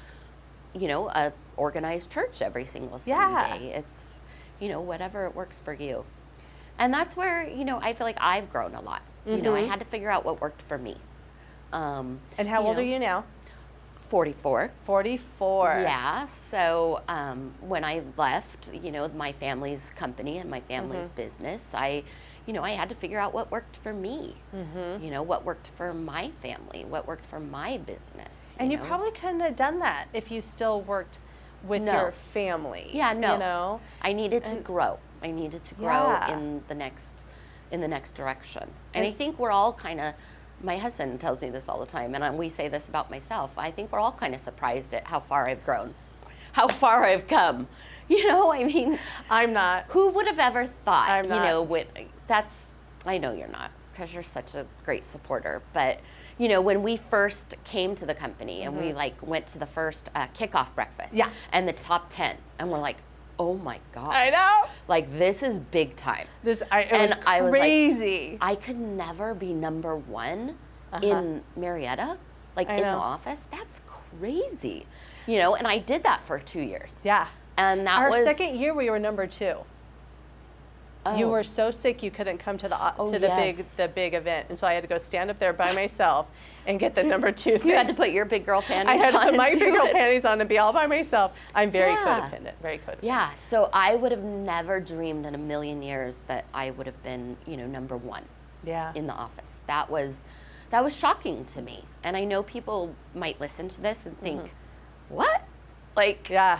you know, a organized church every single Sunday. Yeah. It's, you know, whatever it works for you. And that's where, you know, I feel like I've grown a lot. You know, I had to figure out what worked for me. And how old are you now? 44. 44. Yeah. So when I left, you know, my family's company and my family's business, I had to figure out what worked for me. You know, what worked for my family, what worked for my business. And you know? probably couldn't have done that if you still worked with No. your family. Yeah, no. You know? I needed to grow. I needed to grow Yeah. in the next direction. And I think we're all kind of, my husband tells me this all the time, and we say this about myself. I think we're all kind of surprised at how far I've grown, how far I've come. You know, I mean, I'm not. who would have ever thought, I'm you not. know, I know you're not, because you're such a great supporter, but you know, when we first came to the company and we like went to the first kickoff breakfast, Yeah. and the top 10, and we're like, oh my gosh. I know. Like, this is big time. It was I was like, crazy. I could never be number one in Marietta, like I in the know. office. That's crazy. You know, and I did that for 2 years. Yeah. And that Our was second year, we were number 2. You Oh. were so sick you couldn't come to the Oh, to the yes. big event, and so I had to go stand up there by myself and get the number 2 thing. You had to put your big girl panties I had to on put my and big do girl it. panties on and be all by myself. I'm very Yeah. codependent, very codependent. Yeah, so I would have never dreamed in a million years that I would have been, number 1 Yeah. in the office. That was shocking to me. And I know people might listen to this and think, what? Like, Yeah.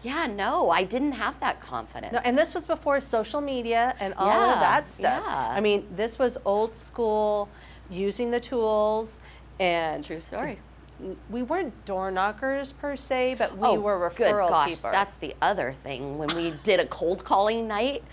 yeah, no, I didn't have that confidence. No, and this was before social media and all Yeah, of that stuff. yeah. I mean, this was old school, using the tools, and True story. we weren't door knockers per se, but we were good referral gosh, people. that's the other thing. When we did a cold calling night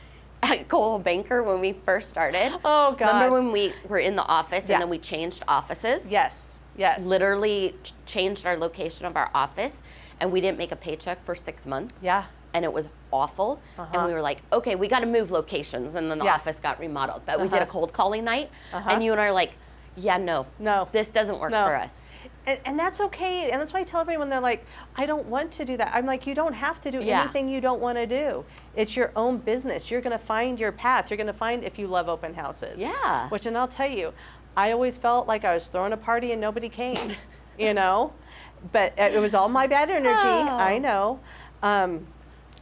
at Coldwell Banker when we first started. Oh, God. Remember when we were in the office Yeah. and then we changed offices? Yes, yes. Literally changed our location of our office, and we didn't make a paycheck for 6 months. Yeah. And it was awful. And Uh-huh. we were like, okay, we got to move locations. And then the Yeah. office got remodeled. But we did a Uh-huh. cold calling night, Uh-huh. and you and I are like, yeah, no, this doesn't work No. for us. And that's okay. And that's why I tell everyone, they're like, I don't want to do that. I'm like, you don't have to do Yeah. anything you don't want to do. It's your own business. You're going to find your path. You're going to find if you love open houses. Yeah. Which, and I'll tell you, I always felt like I was throwing a party and nobody came, But it was all my bad energy. Oh. I know.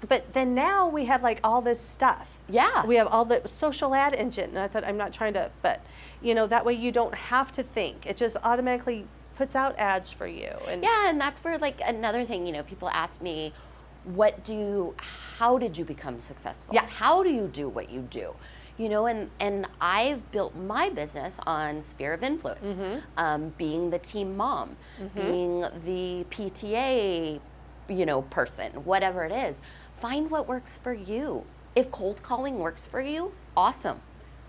But then now we have like all this stuff. Yeah. We have all the social ad engine. And I thought, I'm not trying to, but that way you don't have to think. It just automatically puts out ads for you. And Yeah, and that's where like another thing, people ask me, how did you become successful? Yeah. How do you do what you do? And I've built my business on sphere of influence, being the team mom, being the PTA, person, whatever it is. Find what works for you. If cold calling works for you, awesome.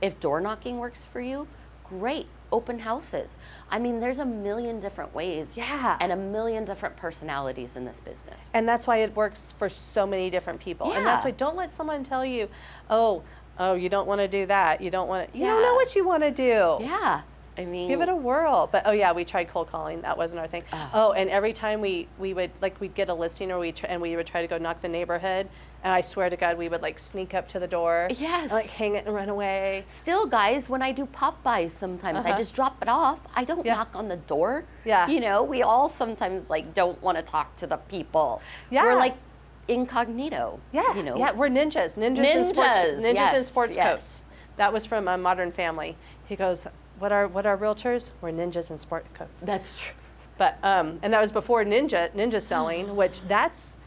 If door knocking works for you, great. Open houses. I mean, there's a million different ways Yeah. and a million different personalities in this business. And that's why it works for so many different people. And that's Yeah. why don't let someone tell you, oh, you don't want to do that. You don't want to, you don't Yeah. know what you want to do. Yeah. I mean, Give it a whirl. But we tried cold calling. That wasn't our thing. And every time we would we'd get a listing or we would try to go knock the neighborhood. And I swear to God, we would like sneak up to the door. Yes. And, like hang it and run away. still, guys, when I do pop-bys sometimes, I just drop it off. I don't Yeah. knock on the door. Yeah. We all sometimes like don't want to talk to the people. Yeah. We're like incognito. Yeah. Yeah, we're ninjas. Ninjas in sports, Ninjas, in yes, sports yes. coats. That was from Modern Family. He goes, what are realtors? We're ninjas in sport coats. That's true. But and that was before ninja selling, which that's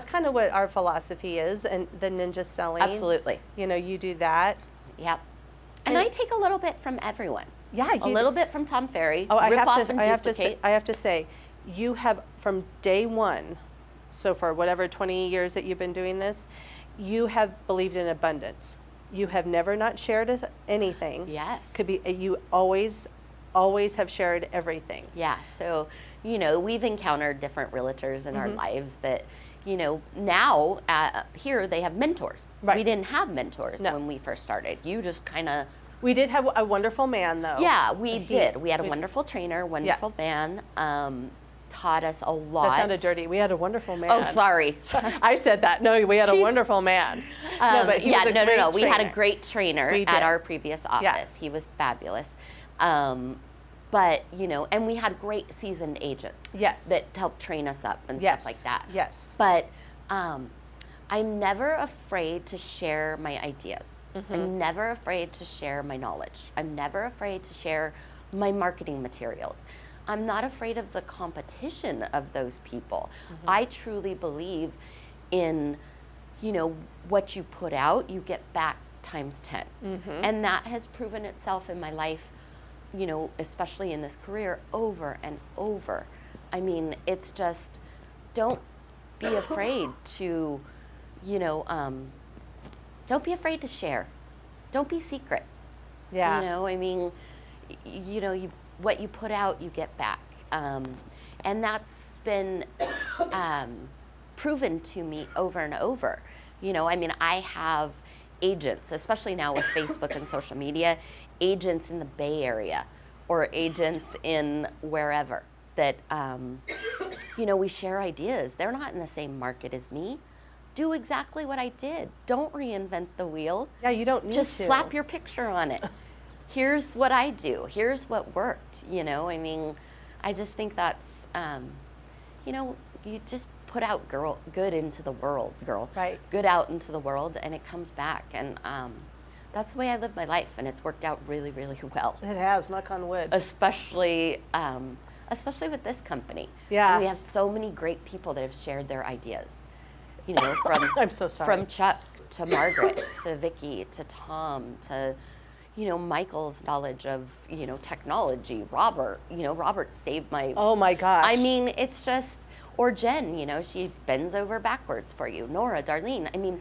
kind of what our philosophy is, and the ninja selling. Absolutely. You do that. Yep. And I take a little bit from everyone. Yeah, A little bit from Tom Ferry. Oh, rip off and I duplicate. have to say, you have from day one, so for whatever 20 years that you've been doing this, you have believed in abundance. You have never not shared anything. Yes. Could be you always have shared everything. Yeah, so, we've encountered different realtors in our lives that, now here they have mentors. Right. We didn't have mentors No. when we first started. You just kind of, We did have a wonderful man, though. yeah, we He- did. We had a we- wonderful trainer, wonderful man, taught us a lot. That sounded dirty. We had a wonderful man. Oh, sorry. I said that. No, we had a Jeez. wonderful man. No, but he was a great no. We had a trainer. great trainer We at did. our previous office. Yeah. He was fabulous. But, and we had great seasoned agents. Yes. That helped train us up and Yes. stuff like that. Yes. But I'm never afraid to share my ideas. I'm never afraid to share my knowledge. I'm never afraid to share my marketing materials. I'm not afraid of the competition of those people. I truly believe in, what you put out, you get back times 10. And that has proven itself in my life, especially in this career, over and over. I mean, it's just, don't be afraid to, don't be afraid to share. Don't be secret. Yeah. I mean, what you put out, you get back. And that's been proven to me over and over. I mean, I have agents, especially now with Facebook and social media, agents in the Bay Area or agents in wherever that, we share ideas. They're not in the same market as me, do exactly what I did. Don't reinvent the wheel. Yeah, you don't need Just to. slap your picture on it. Here's what I do. Here's what worked. You know, I mean, I just think that's, you know, you just put out good into the world, girl. Right. Good out into the world, and it comes back. And that's the way I live my life, and it's worked out really, really well. It has, knock on wood. Especially with this company. Yeah. We have so many great people that have shared their ideas. You know, from I'm so sorry. From Chuck to Margaret to Vicky to Tom to, you know, Michael's knowledge of, you know, technology. Robert, you know, Robert saved my. Oh my gosh. I mean, it's just, or Jen, you know, she bends over backwards for you. Nora, Darlene. I mean,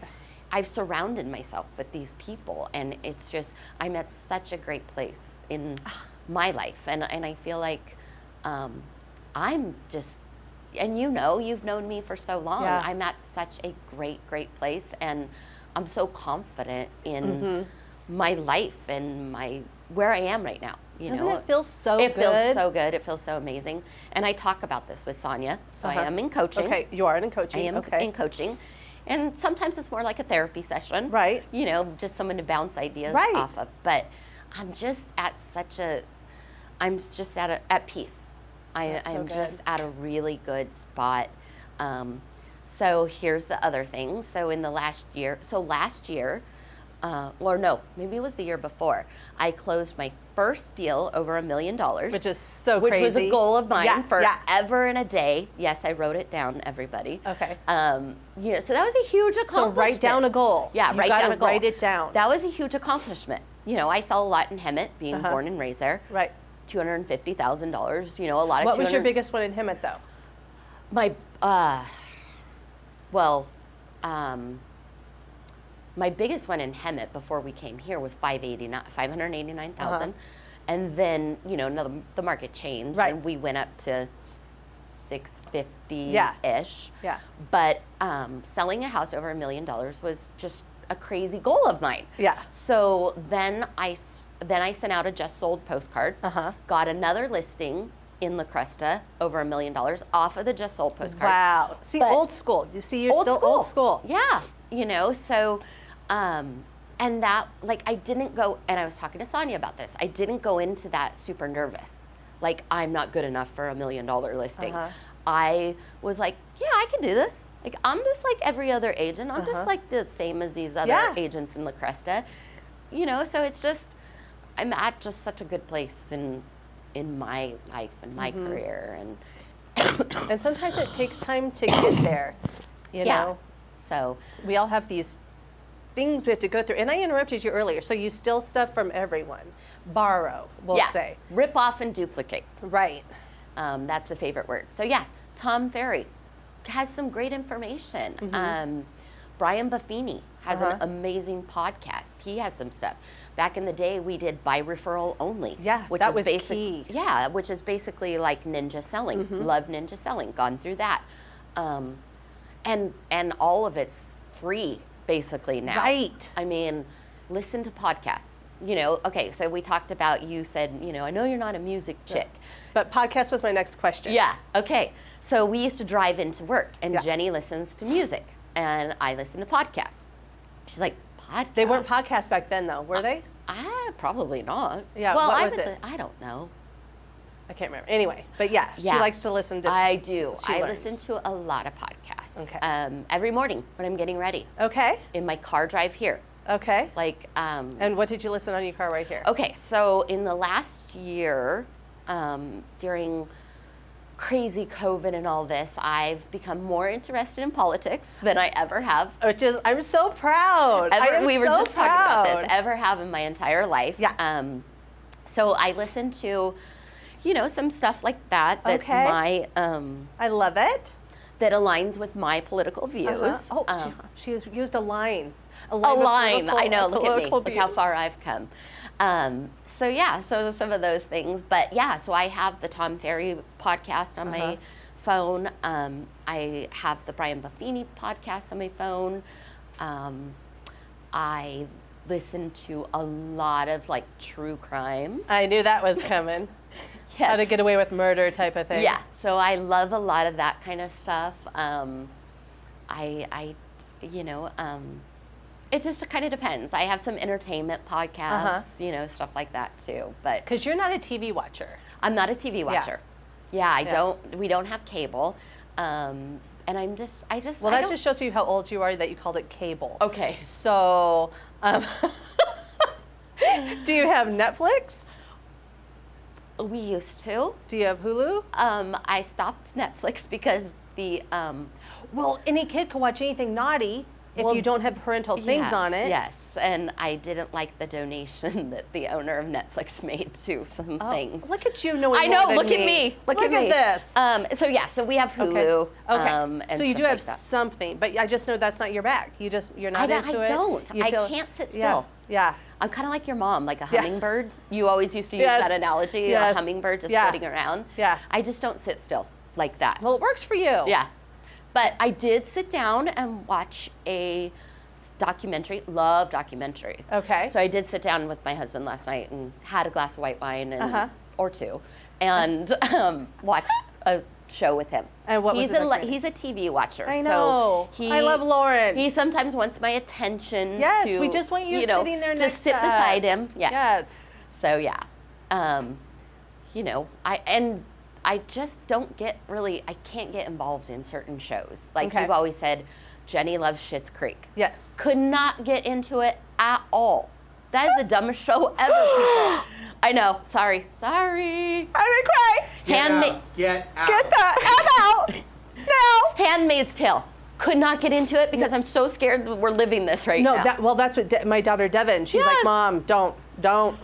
I've surrounded myself with these people, and it's just, I'm at such a great place in my life, and I feel like I'm just, and you know, you've known me for so long. Yeah. I'm at such a great, great place, and I'm so confident in my life and where I am right now. You Doesn't know, it feel so good? It feels so good. It feels so amazing. And I talk about this with Sonia. So I am in coaching. Okay, you are in coaching. I am okay. in coaching. And sometimes it's more like a therapy session. Right. You know, just someone to bounce ideas Right. off of. But I'm just at at peace. That's so I'm good. just at a really good spot. So here's the other thing. So last year, or no, maybe it was the year before, I closed my first deal over $1 million. Which is so which crazy. was a goal of mine Yeah, forever and a day. Yes, I wrote it down, everybody. Okay. Yeah, so that was a huge So accomplishment. write down a goal. Yeah, You write gotta down a goal. Write it down. That was a huge accomplishment. You know, I sell a lot in Hemet, being born and raised there. Right. $250,000. You know, a lot of. What was your biggest one in Hemet, though? My biggest one in Hemet before we came here was $589,000, and then you know the market changed, Right. and we went up to $650-ish. Yeah. But selling a house over $1 million was just a crazy goal of mine. Yeah. So then I sent out a just sold postcard. Got another listing in La Cresta over $1 million off of the just sold postcard. Wow. See, But- old school. You see, you're still old school. Yeah. You know, so, and that, like, I didn't go, and I was talking to Sonia about this, I didn't go into that super nervous. Like, I'm not good enough for $1 million listing. I was like, yeah, I can do this. Like, I'm just like every other agent. I'm just like the same as these other agents in La Cresta. You know, so it's just, I'm at just such a good place in my life and my career. And And sometimes it takes time to get there, you know? So We all have these things we have to go through. And I interrupted you earlier. So you steal stuff from everyone. Borrow, we'll say. rip off and duplicate. Right. That's the favorite word. So yeah, Tom Ferry has some great information. Brian Buffini has an amazing podcast. He has some stuff. Back in the day, we did by referral only. Yeah, which that is was basic, key. Yeah, which is basically like ninja selling. Love ninja selling. Gone through that, and all of it's free basically now. Right. I mean, listen to podcasts. You know, okay. So we talked about. You said, you know, I know you're not a music chick. But podcast was my next question. Yeah, okay. So we used to drive into work, and Yeah. Jenny listens to music, and I listen to podcasts. She's like, podcasts? They weren't podcasts back then, though, were they? Probably not. Yeah, Well, what was it? I don't know. I can't remember. Anyway, but yeah, she Yeah. likes to listen to. I do. She I learns. listen to a lot of podcasts. Okay. Every morning when I'm getting ready Okay. in my car drive here. Okay. Like, And what did you listen on your car right here? okay, so in the last year, during crazy COVID and all this, I've become more interested in politics than I ever have. Which is, I'm so proud. We were so just talking about proud. this, ever have in my entire life. Yeah. So I listen to, you know, some stuff like that. That's Okay. my, I love it. that aligns with my political views. Oh, she used a line. A line. of I know. Look at me. political Look how views. far I've come. So yeah. So some of those things. But yeah. So I have the Tom Ferry podcast on my phone. I have the Brian Buffini podcast on my phone. I listen to a lot of like true crime. I knew that was coming. Yes. How to get away with murder type of thing. Yeah. So I love a lot of that kind of stuff. it just kind of depends. I have some entertainment podcasts, stuff like that too. But Because you're not a TV watcher. I'm not a TV watcher. Yeah, we don't have cable. And I just. Well, that just shows you how old you are that you called it cable. Okay. So, do you have Netflix? We used to. Do you have Hulu? I stopped Netflix because Well, any kid can watch anything naughty if you don't have parental things on it. Yes, and I didn't like the donation that the owner of Netflix made to some things. Look at you knowing I know. more than Look at me. Look at me. this. So we have Hulu. Okay. And So you stuff do have like that. something, but I just know that's not your bag. You're not into it. I don't. You I feel- can't sit still. Yeah. I'm kind of like your mom, like a hummingbird. You always used to use that analogy, Yes. a hummingbird just Yeah. floating around. Yeah. I just don't sit still like that. Well, it works for you. Yeah. But I did sit down and watch a documentary. Love documentaries. Okay. So I did sit down with my husband last night and had a glass of white wine and or two, and watched a show with him. And what was the documentary? He's a TV watcher. I know. So I love Lauren. He sometimes wants my attention. Yes, to, we just want you sitting there to next sit to beside us. him. Yes. Yes. So yeah, I just don't get really. I can't get involved in certain shows. Like Okay. you've always said, Jenny loves Schitt's Creek. Yes. Could not get into it at all. That is the dumbest show ever, people. I know. Sorry. I'm gonna cry. Get out. Get the F out now. Handmaid's Tale. Could not get into it because I'm so scared that we're living this right now. That's what my daughter Devin. She's like, Yes. Mom, don't.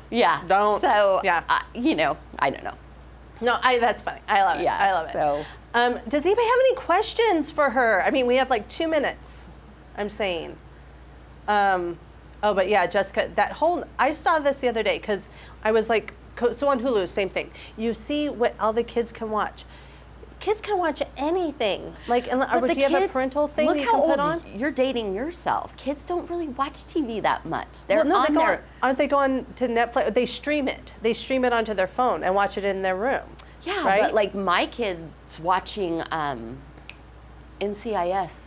Yeah. Don't. So Yeah. I don't know. No, that's funny. I love it. Yeah. I love it. So does anybody have any questions for her? I mean, we have like 2 minutes. I'm saying. But yeah, Jessica, I saw this the other day because I was like, so on Hulu, same thing. You see what all the kids can watch. Kids can watch anything. Like, but do you have a parental thing look you how can old put on? you're dating yourself. Kids don't really watch TV that much. They're Well, no, on their. aren't they going to Netflix? They stream it. They stream it onto their phone and watch it in their room. Yeah, right? but like my kid's watching NCIS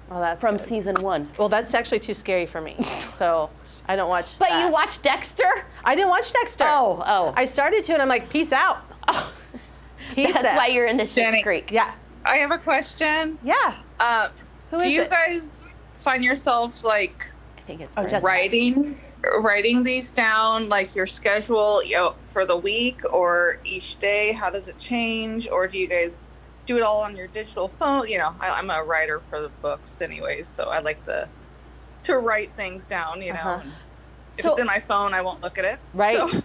Well, that's from good. season 1. Well, that's actually too scary for me, so I don't watch But that. you watch Dexter? I didn't watch Dexter. Oh. I started to, and I'm like, peace out. Peace That's out. why you're into Schitt's Jenny. Creek. Yeah. I have a question. Yeah. Who Do is you it? guys find yourselves like I think it's Jessica. writing these down, like your schedule, for the week or each day? How does it change? Or do you guys do it all on your digital phone? I'm a writer for the books anyways, so I like to write things down, Uh-huh. and if So- it's in my phone, I won't look at it. Right. So,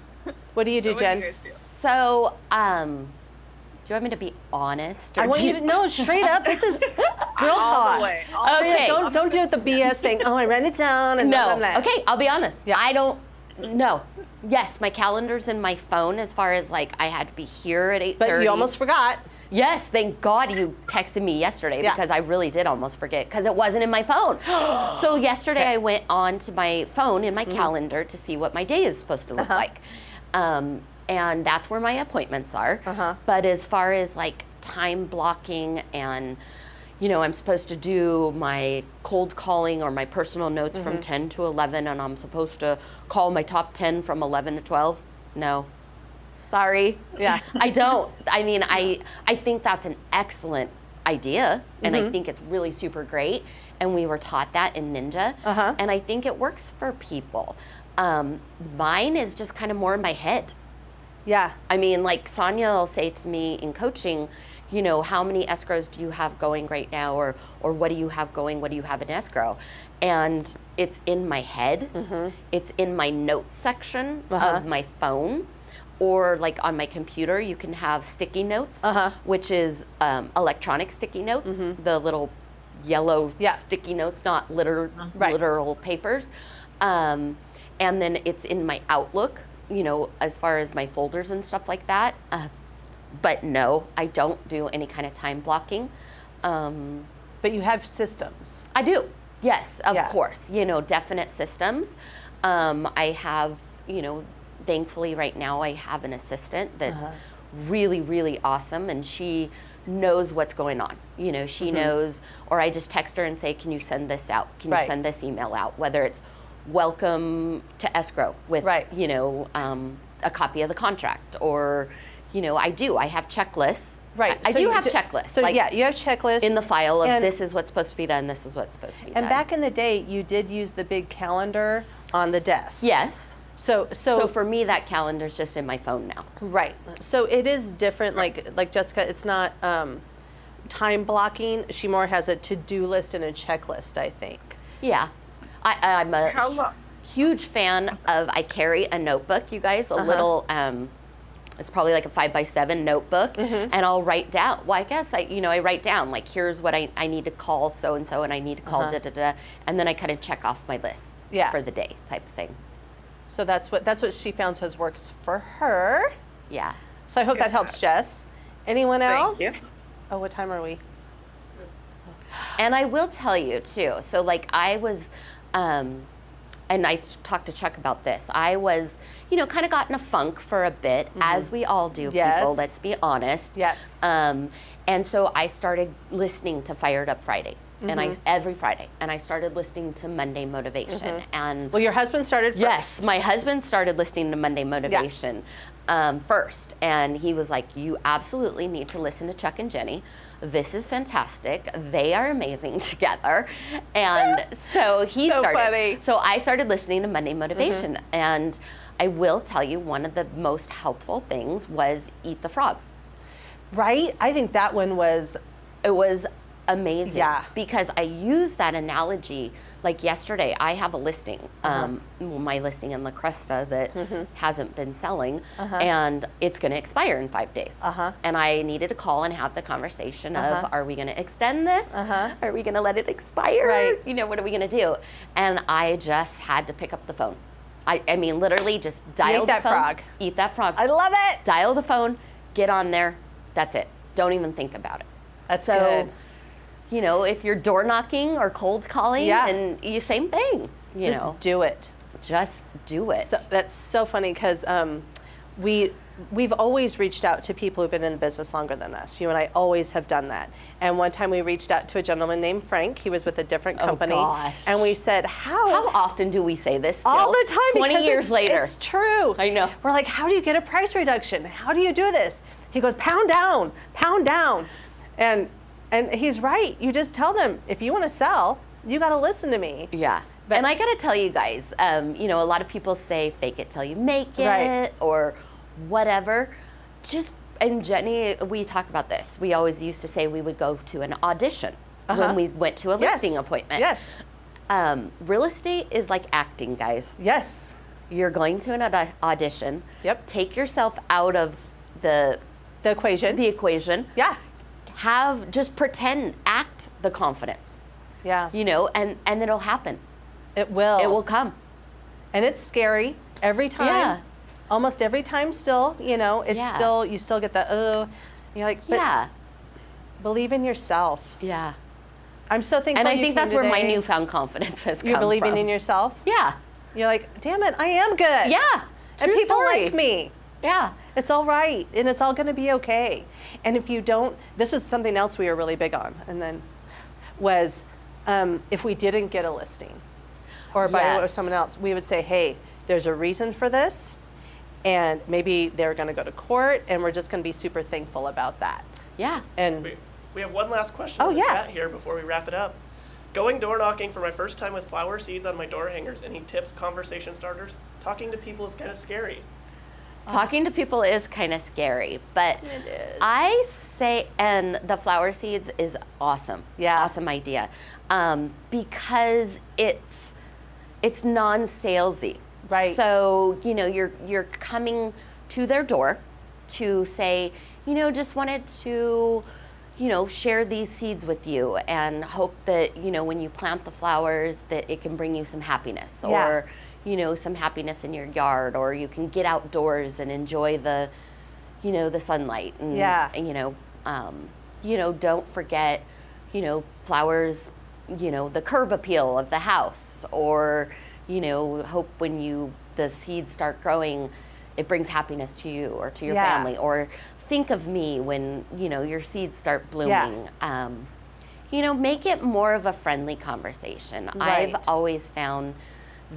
What do you do, what Jen? do you guys do? So, do you want me to be honest? Or I want do you to know straight up. This is girl talk. All the way. Okay. Don't do it the BS thing. Oh, I ran it down and No. blah, blah, blah. Okay, I'll be honest. Yeah. I don't. No. Yes, my calendar's in my phone as far as like I had to be here at 8:30. But you almost forgot. Yes, thank God you texted me yesterday Yeah. because I really did almost forget because it wasn't in my phone. So yesterday I went on to my phone in my calendar to see what my day is supposed to look like. And that's where my appointments are. But as far as like time blocking and, I'm supposed to do my cold calling or my personal notes from 10 to 11 and I'm supposed to call my top 10 from 11 to 12. No. Sorry. Yeah. I don't. I mean, I think that's an excellent idea and I think it's really super great. And we were taught that in Ninja. And I think it works for people. Mine is just kind of more in my head. Yeah. I mean, like Sonia will say to me in coaching, how many escrows do you have going right now? Or what do you have going? What do you have in escrow? And it's in my head. It's in my notes section of my phone. Or like on my computer, you can have sticky notes, which is electronic sticky notes, the little yellow sticky notes, not literal papers. And then it's in my Outlook, as far as my folders and stuff like that. But no, I don't do any kind of time blocking. But you have systems. I do, yes, of course. Definite systems. I have, thankfully right now I have an assistant that's really, really awesome, and she knows what's going on. You know, she knows, or I just text her and say, can you send this out? Can you send this email out? Whether it's welcome to escrow with, you know, a copy of the contract, or, you know, I have checklists. Right. I do have checklists. So like, yeah, you have checklists. in the file of this is what's supposed to be done, this is what's supposed to be done. And back in the day, you did use the big calendar on the desk. Yes. So for me, that calendar's just in my phone now. Right. So it is different. Like Jessica, it's not time blocking. She more has a to-do list and a checklist, I think. Yeah. I'm a huge fan of, I carry a notebook, you guys, a little, it's probably like a 5x7 notebook, and I'll write down, well, I guess I write down, like, here's what I need to call so-and-so, and I need to call da-da-da, and then I kind of check off my list for the day type of thing. So that's what she found has worked for her. Yeah. So I hope that helps, Jess. Anyone else? Thank you. Oh, what time are we? And I will tell you too, so like I was, and I talked to Chuck about this, I was, you know, kind of got in a funk for a bit, as we all do, people, let's be honest. Yes. And so I started listening to Fired Up Friday, and every Friday, and I started listening to Monday Motivation. And well, your husband started first. Yes, my husband started listening to Monday Motivation first, and he was like, you absolutely need to listen to Chuck and Jenni. This is fantastic. They are amazing together. And so he started. Funny. So I started listening to Monday Motivation, and I will tell you, one of the most helpful things was Eat the Frog. Right? I think that one was... It was amazing. Yeah. Because I use that analogy, like yesterday, I have a listing, my listing in La Cresta that hasn't been selling, and it's going to expire in 5 days. And I needed to call and have the conversation of, are we going to extend this? Are we going to let it expire? Right. You know, what are we going to do? And I just had to pick up the phone. I mean, literally just dial the phone. Eat that frog. Eat that frog. I love it. Dial the phone, get on there, that's it. Don't even think about it. That's good. You know, if you're door knocking or cold calling, and you same thing. You Just know, do it. just do it. So, that's so funny because we've always reached out to people who've been in the business longer than us. You and I always have done that. And one time we reached out to a gentleman named Frank. He was with a different company. gosh. And we said, how often do we say this? Still? all the time. 20 because years later. It's true. I know. We're like, how do you get a price reduction? How do you do this? He goes, pound down, pound down. And he's right. You just tell them, if you want to sell, you got to listen to me. Yeah. But- and I got to tell you guys, you know, a lot of people say fake it till you make it, Right. or whatever. And Jenni, we talk about this. We always used to say we would go to an audition when we went to a listing appointment. Yes. Real estate is like acting, guys. Yes. You're going to an audition. Yep. Take yourself out of the equation. equation. Yeah. Just pretend, act the confidence, Yeah. you know, and it'll happen. It will. It will come. And it's scary every time. Yeah. Almost every time still, you know, it's still, you still get that, you're like, but Yeah. believe in yourself. Yeah. I'm so thankful. And I you think came that's where my today. newfound confidence has come You're believing from. in yourself. Yeah. You're like, damn it, I am good. Yeah. And True people story. like me. Yeah. It's all right, and it's all going to be okay. And if you don't, this was something else we were really big on, and then was if we didn't get a listing or by Yes. someone else, we would say, hey, there's a reason for this, and maybe they're going to go to court, and we're just going to be super thankful about that. Yeah. And We have one last question Oh, in the yeah. chat here before we wrap it up. Going door knocking for my first time with flower seeds on my door hangers. Any tips, conversation starters? Talking to people is kind of scary. Talking to people is kind of scary, but I say, and the flower seeds is awesome. Yeah. Awesome idea. Because it's non-salesy. Right. So, you know, you're coming to their door to say, you know, just wanted to, you know, share these seeds with you and hope that, you know, when you plant the flowers that it can bring you some happiness Yeah. or, you know, some happiness in your yard, or you can get outdoors and enjoy the, you know, the sunlight. And, Yeah. and, you know, don't forget, you know, flowers, you know, the curb appeal of the house, or, you know, hope when the seeds start growing, it brings happiness to you or to your Yeah. family, or think of me when, you know, your seeds start blooming. You know, make it more of a friendly conversation. Right. I've always found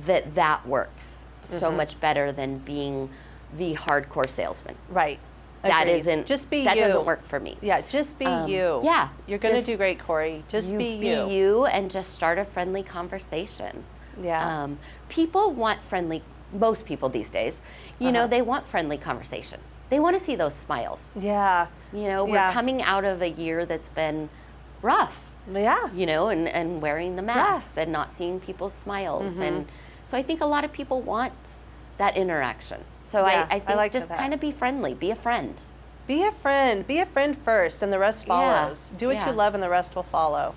that works so much better than being the hardcore salesman. Right. That Agreed. isn't, Just be that you. doesn't work for me. Yeah, just be you. Yeah. You're going to just do great, Corey. Just you be you. Be you and just start a friendly conversation. Yeah. People want most people these days, you know, they want friendly conversation. They want to see those smiles. Yeah. You know, we're Yeah. coming out of a year that's been rough, Yeah. you know, and wearing the masks and not seeing people's smiles. And so I think a lot of people want that interaction. So Yeah, I I think like just that. kind of be friendly, be a friend. Be a friend. Be a friend first, and the rest follows. Do what Yeah. you love, and the rest will follow.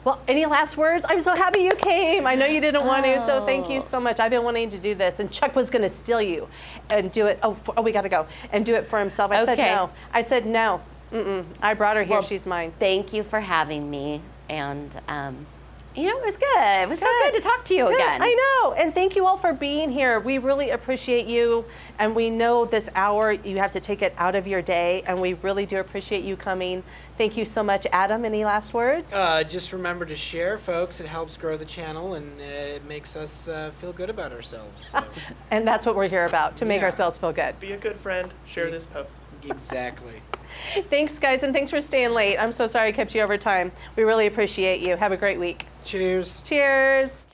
Well, any last words? I'm so happy you came. I know you didn't want to, so thank you so much. I've been wanting to do this, and Chuck was going to steal you and do it. Oh, we got to go and do it for himself. I said Okay. no. I said no. I brought her here. Well, She's mine. Thank you for having me. And, you know, it was good. It was so good to talk to you Good, again. I know. And thank you all for being here. We really appreciate you. And we know this hour, you have to take it out of your day. And we really do appreciate you coming. Thank you so much. Adam, any last words? Just remember to share, folks. It helps grow the channel, and it makes us feel good about ourselves. So. And that's what we're here about, to make Yeah. ourselves feel good. Be a good friend. Share this post. Exactly. Thanks, guys, and thanks for staying late. I'm so sorry I kept you over time. We really appreciate you. Have a great week. Cheers. Cheers.